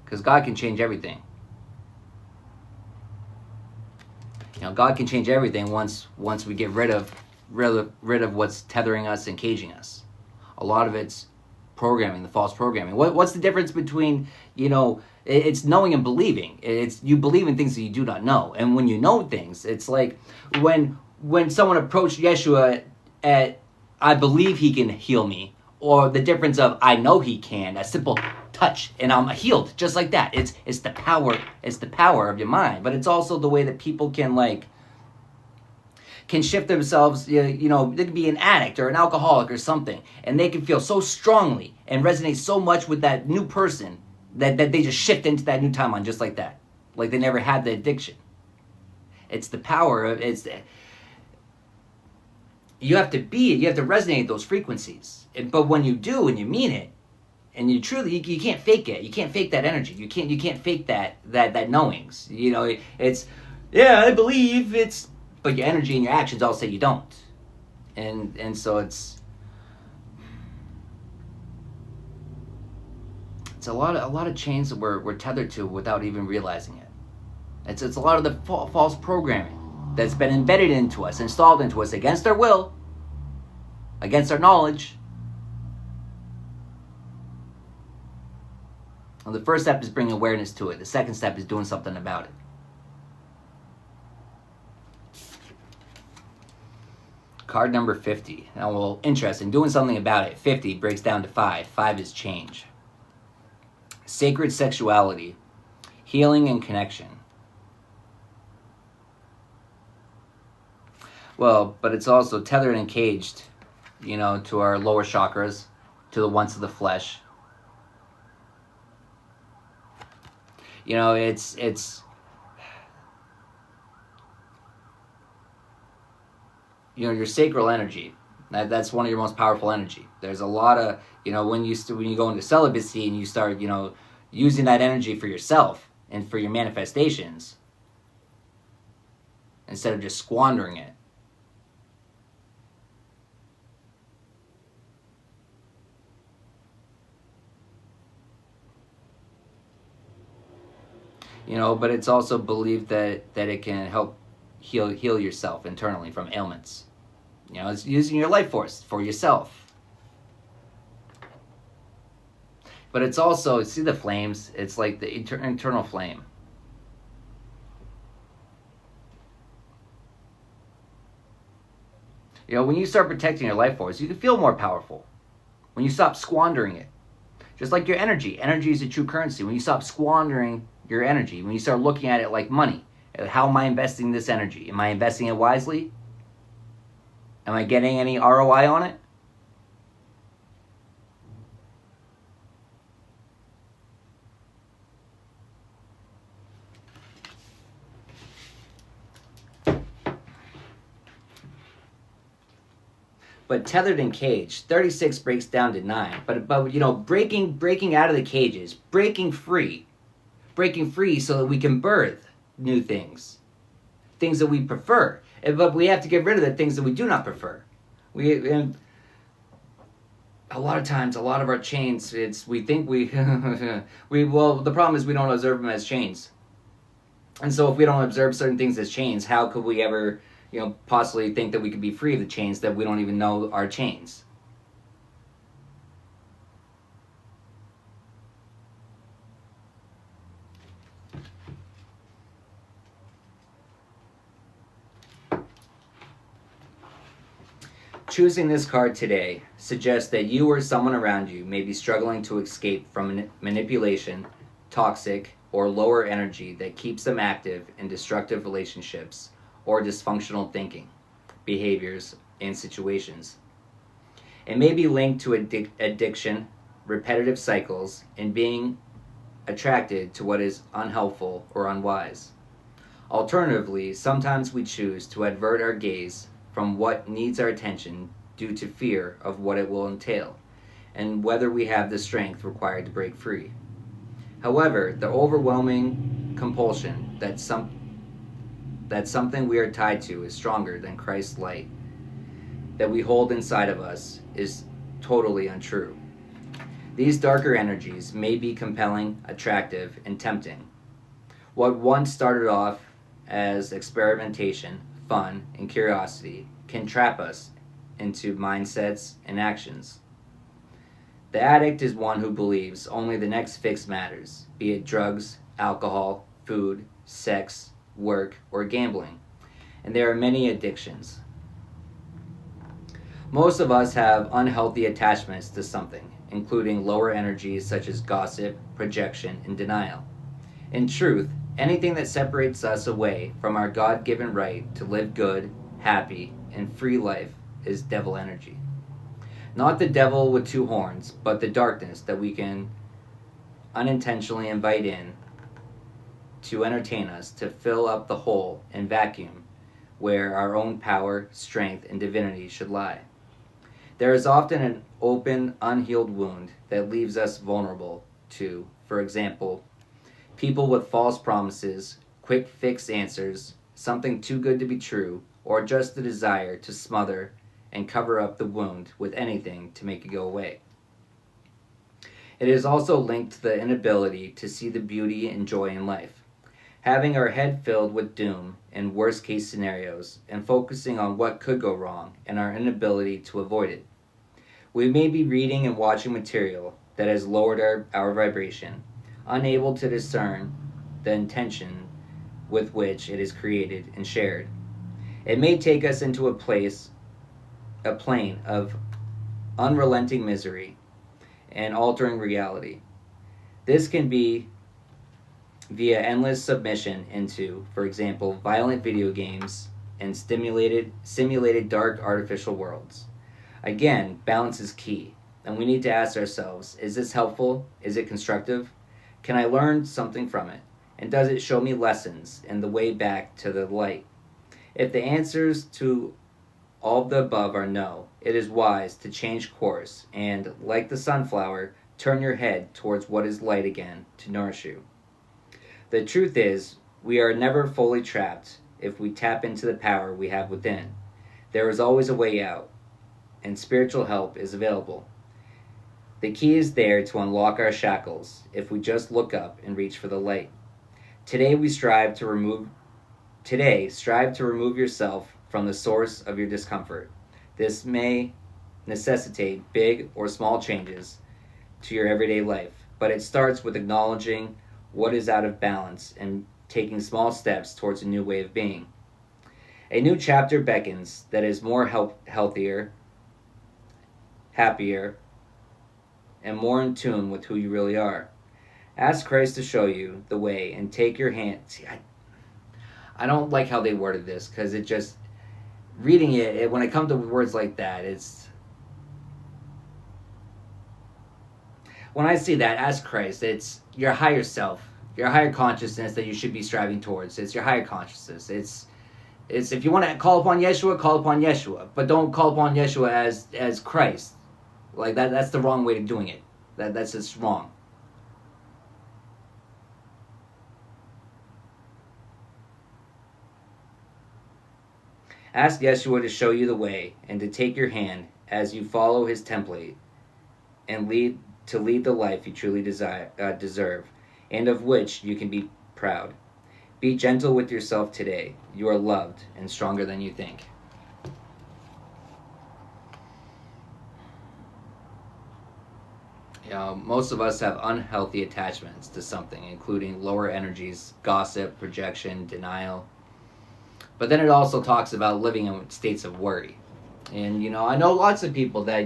because God can change everything. You know, God can change everything once we get rid of what's tethering us and caging us. A lot of it's programming, the false programming. What's the difference between, you know, it's knowing and believing. It's you believe in things that you do not know. And when you know things, it's like when someone approached Yeshua at, I believe he can heal me, or the difference of I know he can, a simple touch and I'm healed, just like that. It's the power of your mind, but it's also the way that people can shift themselves. You know, they could be an addict or an alcoholic or something, and they can feel so strongly and resonate so much with that new person that they just shift into that new timeline just like that, like they never had the addiction. It's the power of you have to resonate those frequencies. But when you do and you mean it, and you truly, you can't fake it. You can't fake that energy. You can't fake that knowings. You know, it's, yeah, I believe it's, but your energy and your actions all say you don't. And so it's a lot of chains that we're tethered to without even realizing it. It's a lot of the false programming that's been embedded into us, installed into us against our will, against our knowledge. Well, the first step is bringing awareness to it. The second step is doing something about it. Card number 50. Now, well, interesting. Doing something about it. 50 breaks down to 5. 5 is change. Sacred sexuality. Healing and connection. Well, but it's also tethered and caged, you know, to our lower chakras, to the wants of the flesh. You know, it's you know, your sacral energy. That's one of your most powerful energy. There's a lot of, you know, when you go into celibacy and you start, you know, using that energy for yourself and for your manifestations instead of just squandering it. You know, but it's also believed that it can help heal yourself internally from ailments. You know, it's using your life force for yourself. But it's also, see the flames? It's like the internal flame. You know, when you start protecting your life force, you can feel more powerful. When you stop squandering it. Just like your energy. Energy is a true currency. When you stop squandering your energy, when you start looking at it like money, how am I investing this energy? Am I investing it wisely? Am I getting any ROI on it? But tethered and caged, 36 breaks down to 9. But you know, breaking out of the cages, breaking free so that we can birth new things that we prefer. But we have to get rid of the things that we do not prefer. And a lot of times, a lot of our chains, we think the problem is we don't observe them as chains. And so if we don't observe certain things as chains, how could we ever, possibly think that we could be free of the chains that we don't even know are chains? Choosing this card today suggests that you or someone around you may be struggling to escape from manipulation, toxic, or lower energy that keeps them active in destructive relationships or dysfunctional thinking, behaviors, and situations. It may be linked to addiction, repetitive cycles, and being attracted to what is unhelpful or unwise. Alternatively, sometimes we choose to avert our gaze from what needs our attention due to fear of what it will entail, and whether we have the strength required to break free. However, the overwhelming compulsion that something we are tied to is stronger than Christ's light that we hold inside of us is totally untrue. These darker energies may be compelling, attractive, and tempting. What once started off as experimentation, fun, and curiosity can trap us into mindsets and actions. The addict is one who believes only the next fix matters, be it drugs, alcohol, food, sex, work, or gambling. And there are many addictions. Most of us have unhealthy attachments to something, including lower energies such as gossip, projection, and denial. In truth, anything that separates us away from our God-given right to live good, happy, and free life is devil energy. Not the devil with two horns, but the darkness that we can unintentionally invite in to entertain us, to fill up the hole and vacuum where our own power, strength, and divinity should lie. There is often an open, unhealed wound that leaves us vulnerable to, for example, people with false promises, quick fix answers, something too good to be true, or just the desire to smother and cover up the wound with anything to make it go away. It is also linked to the inability to see the beauty and joy in life, having our head filled with doom and worst case scenarios, and focusing on what could go wrong and our inability to avoid it. We may be reading and watching material that has lowered our vibration, unable to discern the intention with which it is created and shared. It may take us into a plane of unrelenting misery and altering reality. This can be via endless submission into, for example, violent video games and simulated dark artificial worlds. Again, balance is key, and we need to ask ourselves, is this helpful? Is it constructive? Can I learn something from it? And does it show me lessons and the way back to the light? If the answers to all of the above are no, it is wise to change course and, like the sunflower, turn your head towards what is light again to nourish you. The truth is, we are never fully trapped if we tap into the power we have within. There is always a way out, and spiritual help is available. The key is there to unlock our shackles if we just look up and reach for the light. Today strive to remove yourself from the source of your discomfort. This may necessitate big or small changes to your everyday life, but it starts with acknowledging what is out of balance and taking small steps towards a new way of being. A new chapter beckons that is more healthier, happier, and more in tune with who you really are. Ask Christ to show you the way and take your hand. See, I don't like how they worded this, because it just, reading it, when it comes to words like that, it's, when I see that, ask Christ, it's your higher self, your higher consciousness that you should be striving towards. It's your higher consciousness. It's if you want to call upon Yeshua, but don't call upon Yeshua as Christ. Like that's the wrong way of doing it. That's just wrong. Ask Yeshua to show you the way and to take your hand as you follow his template and lead the life you truly deserve, and of which you can be proud. Be gentle with yourself today. You are loved and stronger than you think. Most of us have unhealthy attachments to something, including lower energies, gossip, projection, denial. But then it also talks about living in states of worry. And, I know lots of people that,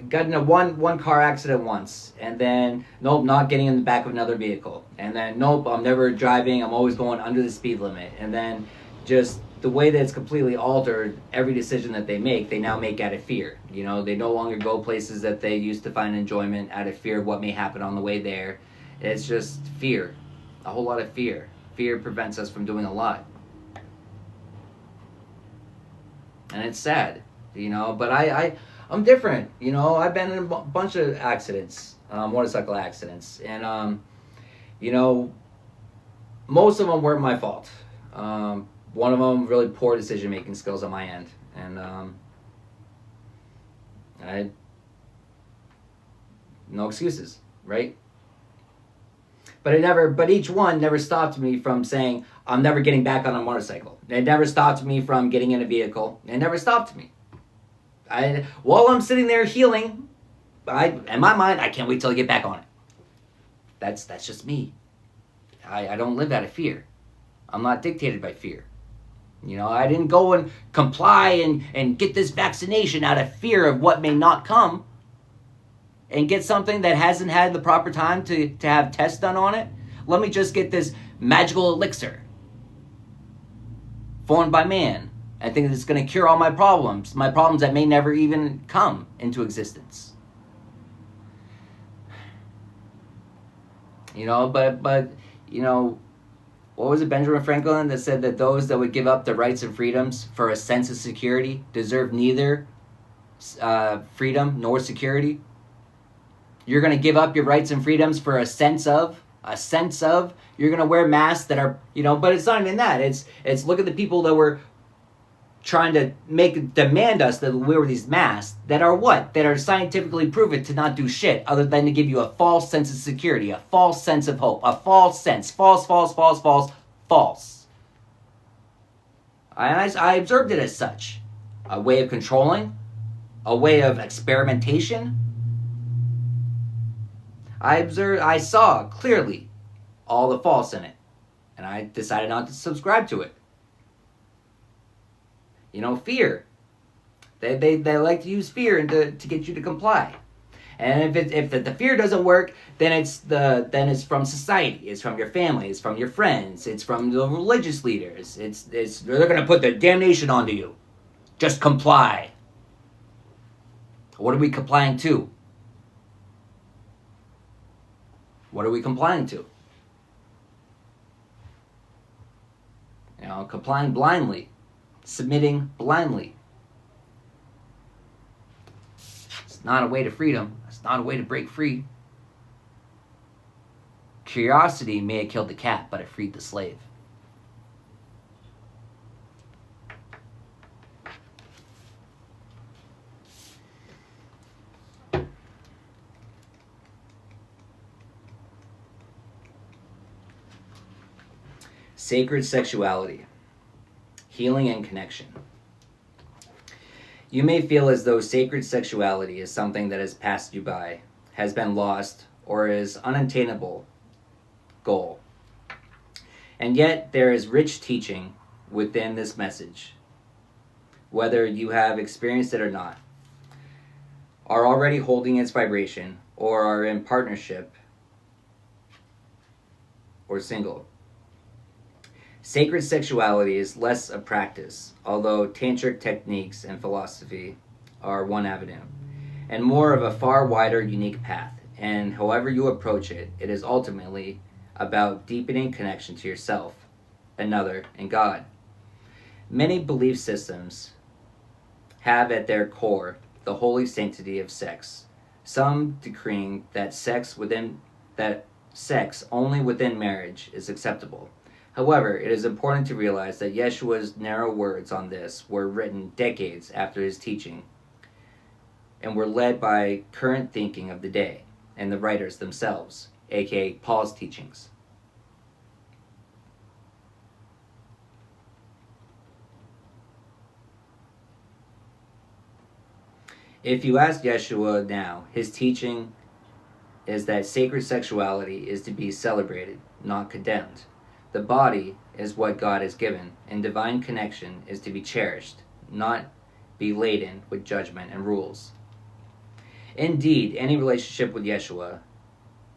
got in a one car accident once, and then, nope, not getting in the back of another vehicle. And then, nope, I'm never driving, I'm always going under the speed limit. And then just the way that it's completely altered every decision that they now make out of fear. They no longer go places that they used to find enjoyment out of fear of what may happen on the way there. It's just fear, a whole lot of fear. Fear prevents us from doing a lot. And it's sad, but I'm different, I've been in a bunch of accidents, motorcycle accidents, and, most of them weren't my fault. One of them, really poor decision-making skills on my end, and no excuses, right? But each one never stopped me from saying, I'm never getting back on a motorcycle. It never stopped me from getting in a vehicle. It never stopped me. While I'm sitting there healing, in my mind, I can't wait till I get back on it. That's just me. I don't live out of fear. I'm not dictated by fear. I didn't go and comply and get this vaccination out of fear of what may not come, and get something that hasn't had the proper time to have tests done on it. Let me just get this magical elixir formed by man. I think it's going to cure all my problems that may never even come into existence. But what was it, Benjamin Franklin, that said that those that would give up their rights and freedoms for a sense of security deserve neither freedom nor security? You're going to give up your rights and freedoms for a sense of, you're going to wear masks that are, but it's not even that. It's look at the people that were trying to demand us that we wear these masks that are what? That are scientifically proven to not do shit other than to give you a false sense of security, a false sense of hope, a false sense. False. I observed it as such. A way of controlling, a way of experimentation. I saw clearly all the false in it, and I decided not to subscribe to it. Fear. They like to use fear to get you to comply. And if the fear doesn't work, then it's from society, it's from your family, it's from your friends, it's from the religious leaders. They're gonna put the damnation onto you. Just comply. What are we complying to? What are we complying to? Complying blindly. Submitting blindly. It's not a way to freedom. It's not a way to break free. Curiosity may have killed the cat, but it freed the slave. Sacred sexuality. Healing and connection. You may feel as though sacred sexuality is something that has passed you by, has been lost, or is unattainable goal. And yet there is rich teaching within this message, whether you have experienced it or not, are already holding its vibration, or are in partnership, or single. Sacred sexuality is less a practice, although tantric techniques and philosophy are one avenue, and more of a far wider, unique path. And however you approach it, it is ultimately about deepening connection to yourself, another, and God. Many belief systems have at their core the holy sanctity of sex, some decreeing that sex only within marriage is acceptable. However, it is important to realize that Yeshua's narrow words on this were written decades after his teaching and were led by current thinking of the day and the writers themselves, aka Paul's teachings. If you ask Yeshua now, his teaching is that sacred sexuality is to be celebrated, not condemned. The body is what God has given, and divine connection is to be cherished, not be laden with judgment and rules. Indeed, any relationship with Yeshua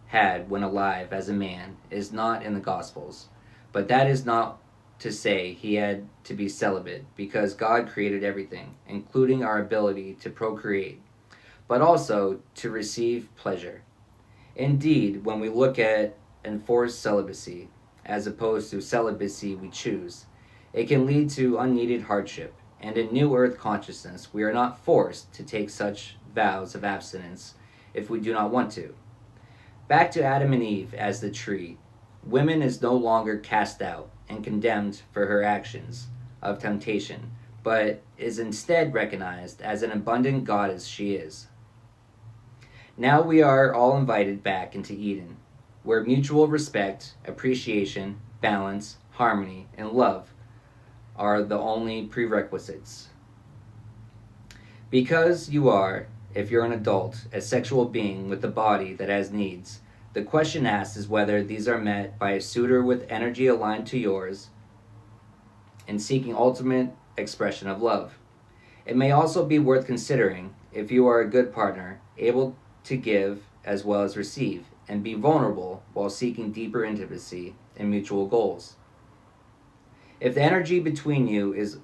had when alive as a man is not in the Gospels, but that is not to say he had to be celibate, because God created everything, including our ability to procreate, but also to receive pleasure. Indeed, when we look at enforced celibacy, as opposed to celibacy we choose, it can lead to unneeded hardship, and in New Earth consciousness, we are not forced to take such vows of abstinence if we do not want to. Back to Adam and Eve as the tree, woman is no longer cast out and condemned for her actions of temptation, but is instead recognized as an abundant goddess she is. Now we are all invited back into Eden, where mutual respect, appreciation, balance, harmony, and love are the only prerequisites. Because you are, if you're an adult, a sexual being with a body that has needs, the question asked is whether these are met by a suitor with energy aligned to yours and seeking ultimate expression of love. It may also be worth considering if you are a good partner, able to give as well as receive, and be vulnerable while seeking deeper intimacy and mutual goals. If the energy between you is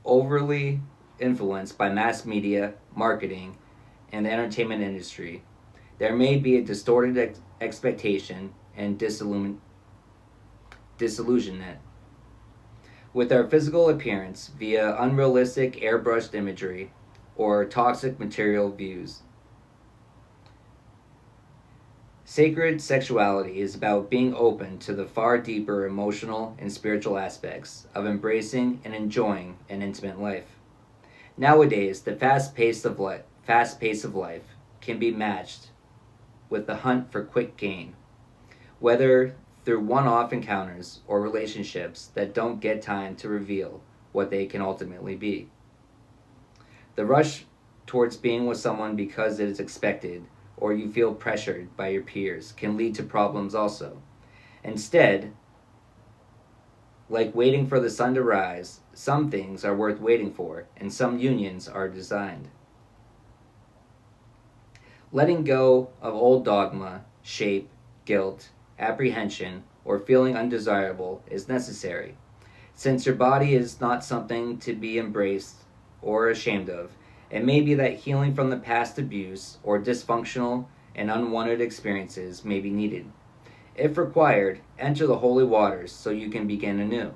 overly influenced by mass media, marketing, and the entertainment industry, there may be a distorted expectation and disillusionment with our physical appearance via unrealistic airbrushed imagery or toxic material views. Sacred sexuality is about being open to the far deeper emotional and spiritual aspects of embracing and enjoying an intimate life. Nowadays, the fast pace of life can be matched with the hunt for quick gain, whether through one-off encounters or relationships that don't get time to reveal what they can ultimately be. The rush towards being with someone because it is expected or you feel pressured by your peers can lead to problems also. Instead, like waiting for the sun to rise, some things are worth waiting for, and some unions are designed. Letting go of old dogma, shape, guilt, apprehension, or feeling undesirable is necessary, since your body is not something to be embraced or ashamed of. It may be that healing from the past abuse or dysfunctional and unwanted experiences may be needed. If required, enter the holy waters so you can begin anew,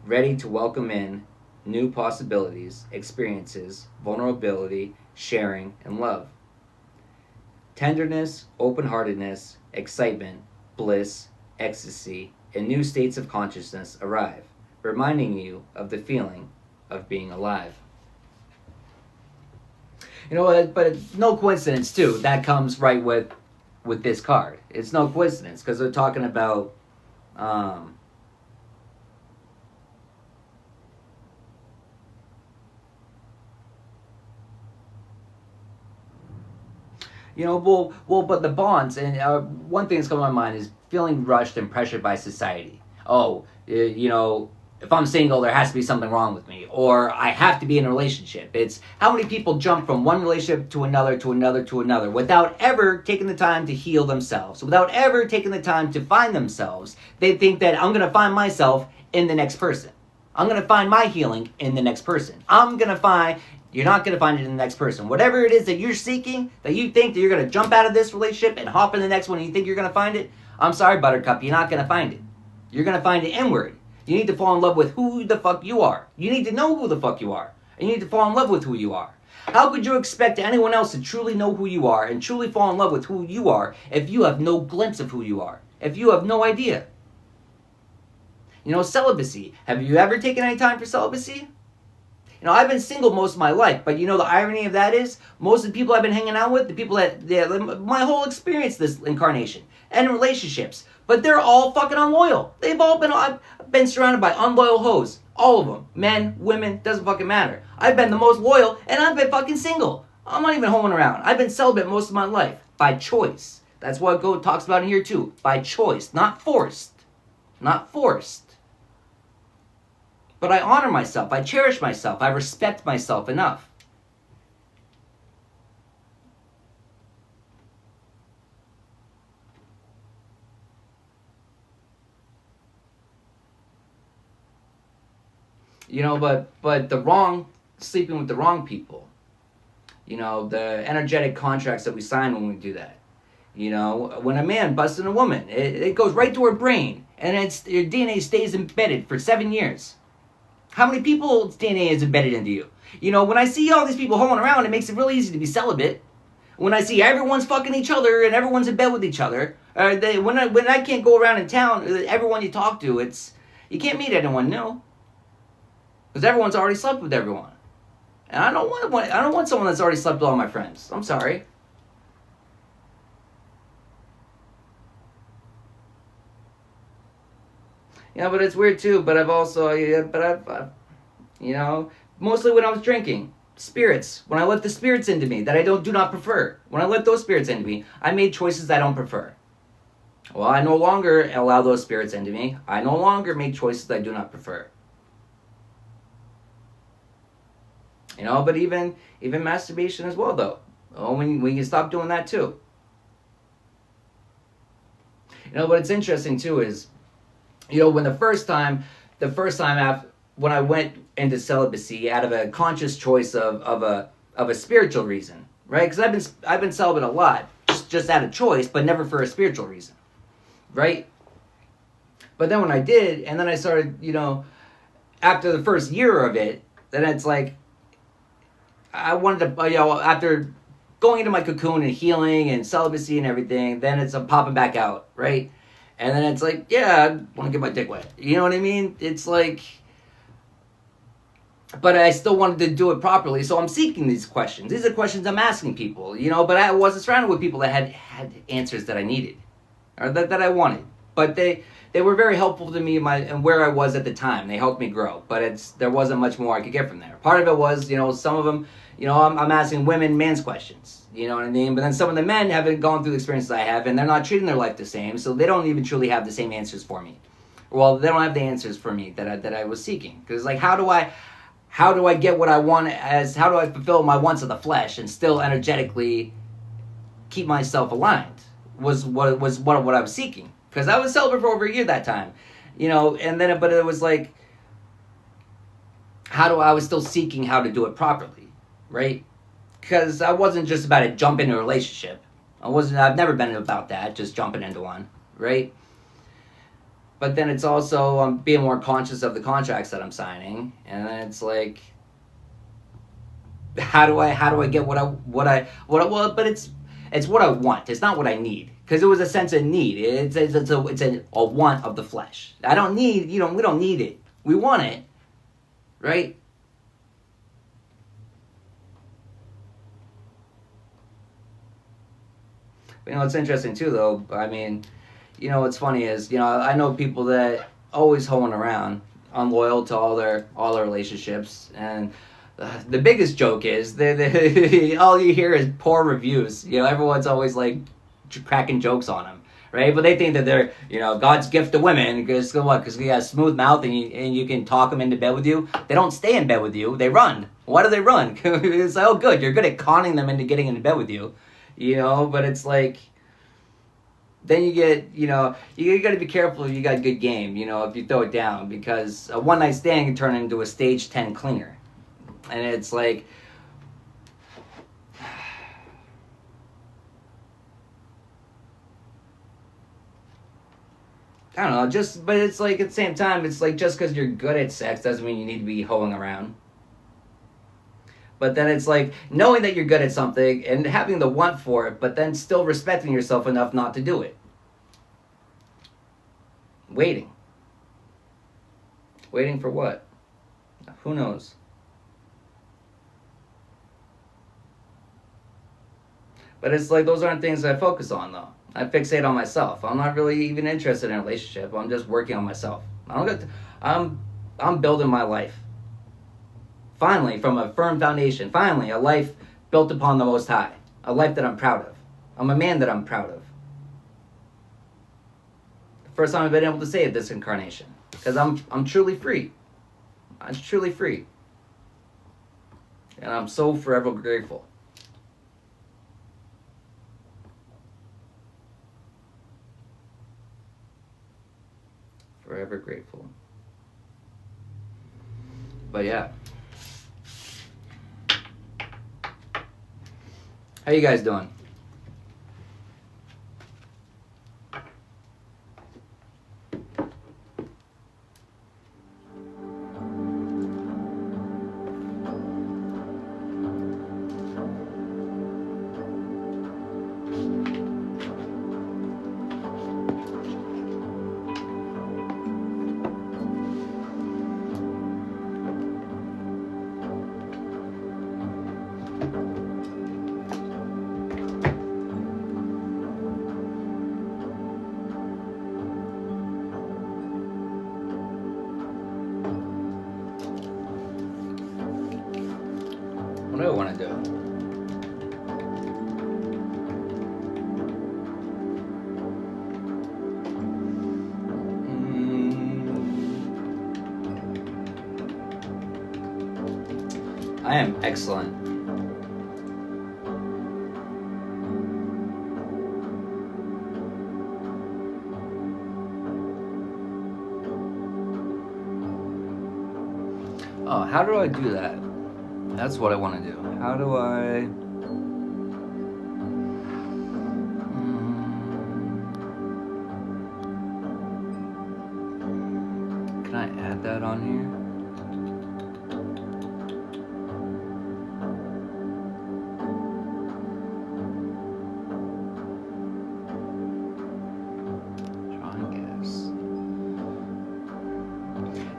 ready to welcome in new possibilities, experiences, vulnerability, sharing, and love. Tenderness, open-heartedness, excitement, bliss, ecstasy, and new states of consciousness arrive, reminding you of the feeling of being alive. You know, but it's no coincidence, too. That comes right with this card. It's no coincidence, because they're talking about but the bonds, and one thing that's coming to my mind is feeling rushed and pressured by society. If I'm single, there has to be something wrong with me, or I have to be in a relationship. It's how many people jump from one relationship to another, to another, to another, without ever taking the time to heal themselves, without ever taking the time to find themselves. They think that I'm going to find myself in the next person. I'm going to find my healing in the next person. You're not going to find it in the next person. Whatever it is that you're seeking, that you think that you're going to jump out of this relationship and hop in the next one and you think you're going to find it, I'm sorry, Buttercup, you're not going to find it. You're going to find it inward. You need to fall in love with who the fuck you are. You need to know who the fuck you are. And you need to fall in love with who you are. How could you expect anyone else to truly know who you are and truly fall in love with who you are if you have no glimpse of who you are? If you have no idea? You know, celibacy. Have you ever taken any time for celibacy? You know, I've been single most of my life, but you know the irony of that is, most of the people I've been hanging out with, the people my whole experience this incarnation, and relationships, but they're all fucking unloyal. I've been surrounded by unloyal hoes. All of them. Men, women, doesn't fucking matter. I've been the most loyal, and I've been fucking single. I'm not even hoeing around. I've been celibate most of my life. By choice. That's what Go talks about in here too. By choice. Not forced. Not forced. But I honor myself. I cherish myself. I respect myself enough. You know, but sleeping with the wrong people. You know, the energetic contracts that we sign when we do that. You know, when a man busts in a woman, it goes right to her brain. And your DNA stays embedded for 7 years. How many people's DNA is embedded into you? You know, when I see all these people hoeing around, it makes it really easy to be celibate. When I see everyone's fucking each other and everyone's in bed with each other, when I can't go around in town, everyone you talk to, you can't meet anyone new, because everyone's already slept with everyone, and I don't want someone that's already slept with all my friends. I'm sorry. Yeah, but it's weird too. But I've also, you know, mostly when I was drinking, spirits. When I let the spirits into me that I do not prefer. When I let those spirits into me, I made choices I don't prefer. Well, I no longer allow those spirits into me. I no longer make choices I do not prefer. You know, but even masturbation as well, though. Oh, when you stop doing that too. You know, what's interesting too is, you know, when the first time after, when I went into celibacy out of a conscious choice of a spiritual reason, right? Because I've been celibate a lot, just out of choice, but never for a spiritual reason, right? But then when I did, and then I started, you know, after the first year of it, then it's like I wanted to, you know, after going into my cocoon and healing and celibacy and everything, then it's popping back out, right? And then it's like, yeah, I want to get my dick wet. You know what I mean? It's like, but I still wanted to do it properly, so I'm seeking these questions. These are questions I'm asking people, you know, but I wasn't surrounded with people that had answers that I needed, or that I wanted. But they were very helpful to me and where I was at the time. They helped me grow, but there wasn't much more I could get from there. Part of it was, you know, some of them, you know, I'm asking men's questions. You know what I mean? But then some of the men haven't gone through the experiences I have, and they're not treating their life the same, so they don't even truly have the same answers for me. Well, they don't have the answers for me that I was seeking. Because, like, how do I get what I want, how do I fulfill my wants of the flesh and still energetically keep myself aligned was what I was seeking. Because I was celibate for over a year that time. You know, and then, but it was like, I was still seeking how to do it properly, right? Because I wasn't just about to jump into a relationship. I've never been about that, just jumping into one, right? But then it's also being more conscious of the contracts that I'm signing, and then it's like, how do I get but it's what I want. It's not what I need, because it was a sense of need. It's a want of the flesh. I don't need, we don't need it. We want it, right? You know, it's interesting too, though. I mean, you know, what's funny is, you know, I know people that always hoeing around, unloyal to all their relationships, and the biggest joke is all you hear is poor reviews. You know, everyone's always like cracking jokes on them, right? But they think that they're, you know, God's gift to women because what? Because you got a smooth mouth and you can talk them into bed with you. They don't stay in bed with you. They run. Why do they run? It's like, oh, good. You're good at conning them into getting into bed with you. You know, but it's like, then you get, you know, you got to be careful if you got good game, you know, if you throw it down, because a one-night stand can turn into a stage 10 clinger. And it's like, I don't know, but it's like, at the same time, it's like, just because you're good at sex doesn't mean you need to be hoeing around. But then it's like knowing that you're good at something and having the want for it, but then still respecting yourself enough not to do it. Waiting. Waiting for what? Who knows? But it's like those aren't things I focus on though. I fixate on myself. I'm not really even interested in a relationship. I'm just working on myself. I'm building my life. Finally, from a firm foundation. Finally, a life built upon the Most High. A life that I'm proud of. I'm a man that I'm proud of. The first time I've been able to say it this incarnation. Because I'm truly free. I'm truly free. And I'm so forever grateful. Forever grateful. But yeah. How you guys doing? What do I want to do? I am excellent. Oh, how do I do that? That's what I want to do. How do I... Can I add that on here? Try and guess.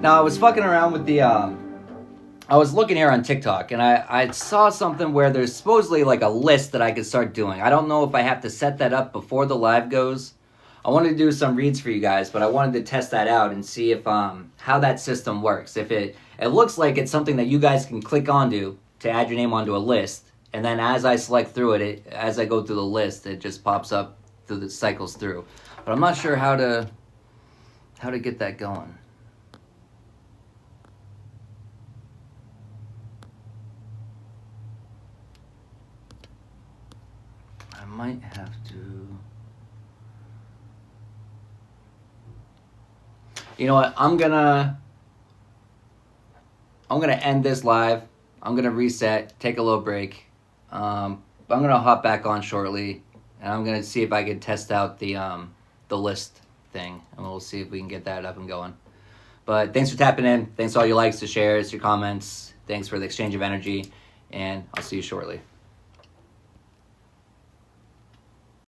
Now, I was fucking around with the... I was looking here on TikTok, and I saw something where there's supposedly like a list that I could start doing. I don't know if I have to set that up before the live goes. I wanted to do some reads for you guys, but I wanted to test that out and see if how that system works. If it looks like it's something that you guys can click onto to add your name onto a list, and then as I select through it, as I go through the list, it just pops up through the cycles through. But I'm not sure how to get that going. I might have to... You know what? I'm gonna end this live. I'm gonna reset, take a little break. I'm gonna hop back on shortly, and I'm gonna see if I can test out the list thing, and we'll see if we can get that up and going. But thanks for tapping in. Thanks for all your likes, your shares, your comments. Thanks for the exchange of energy, and I'll see you shortly.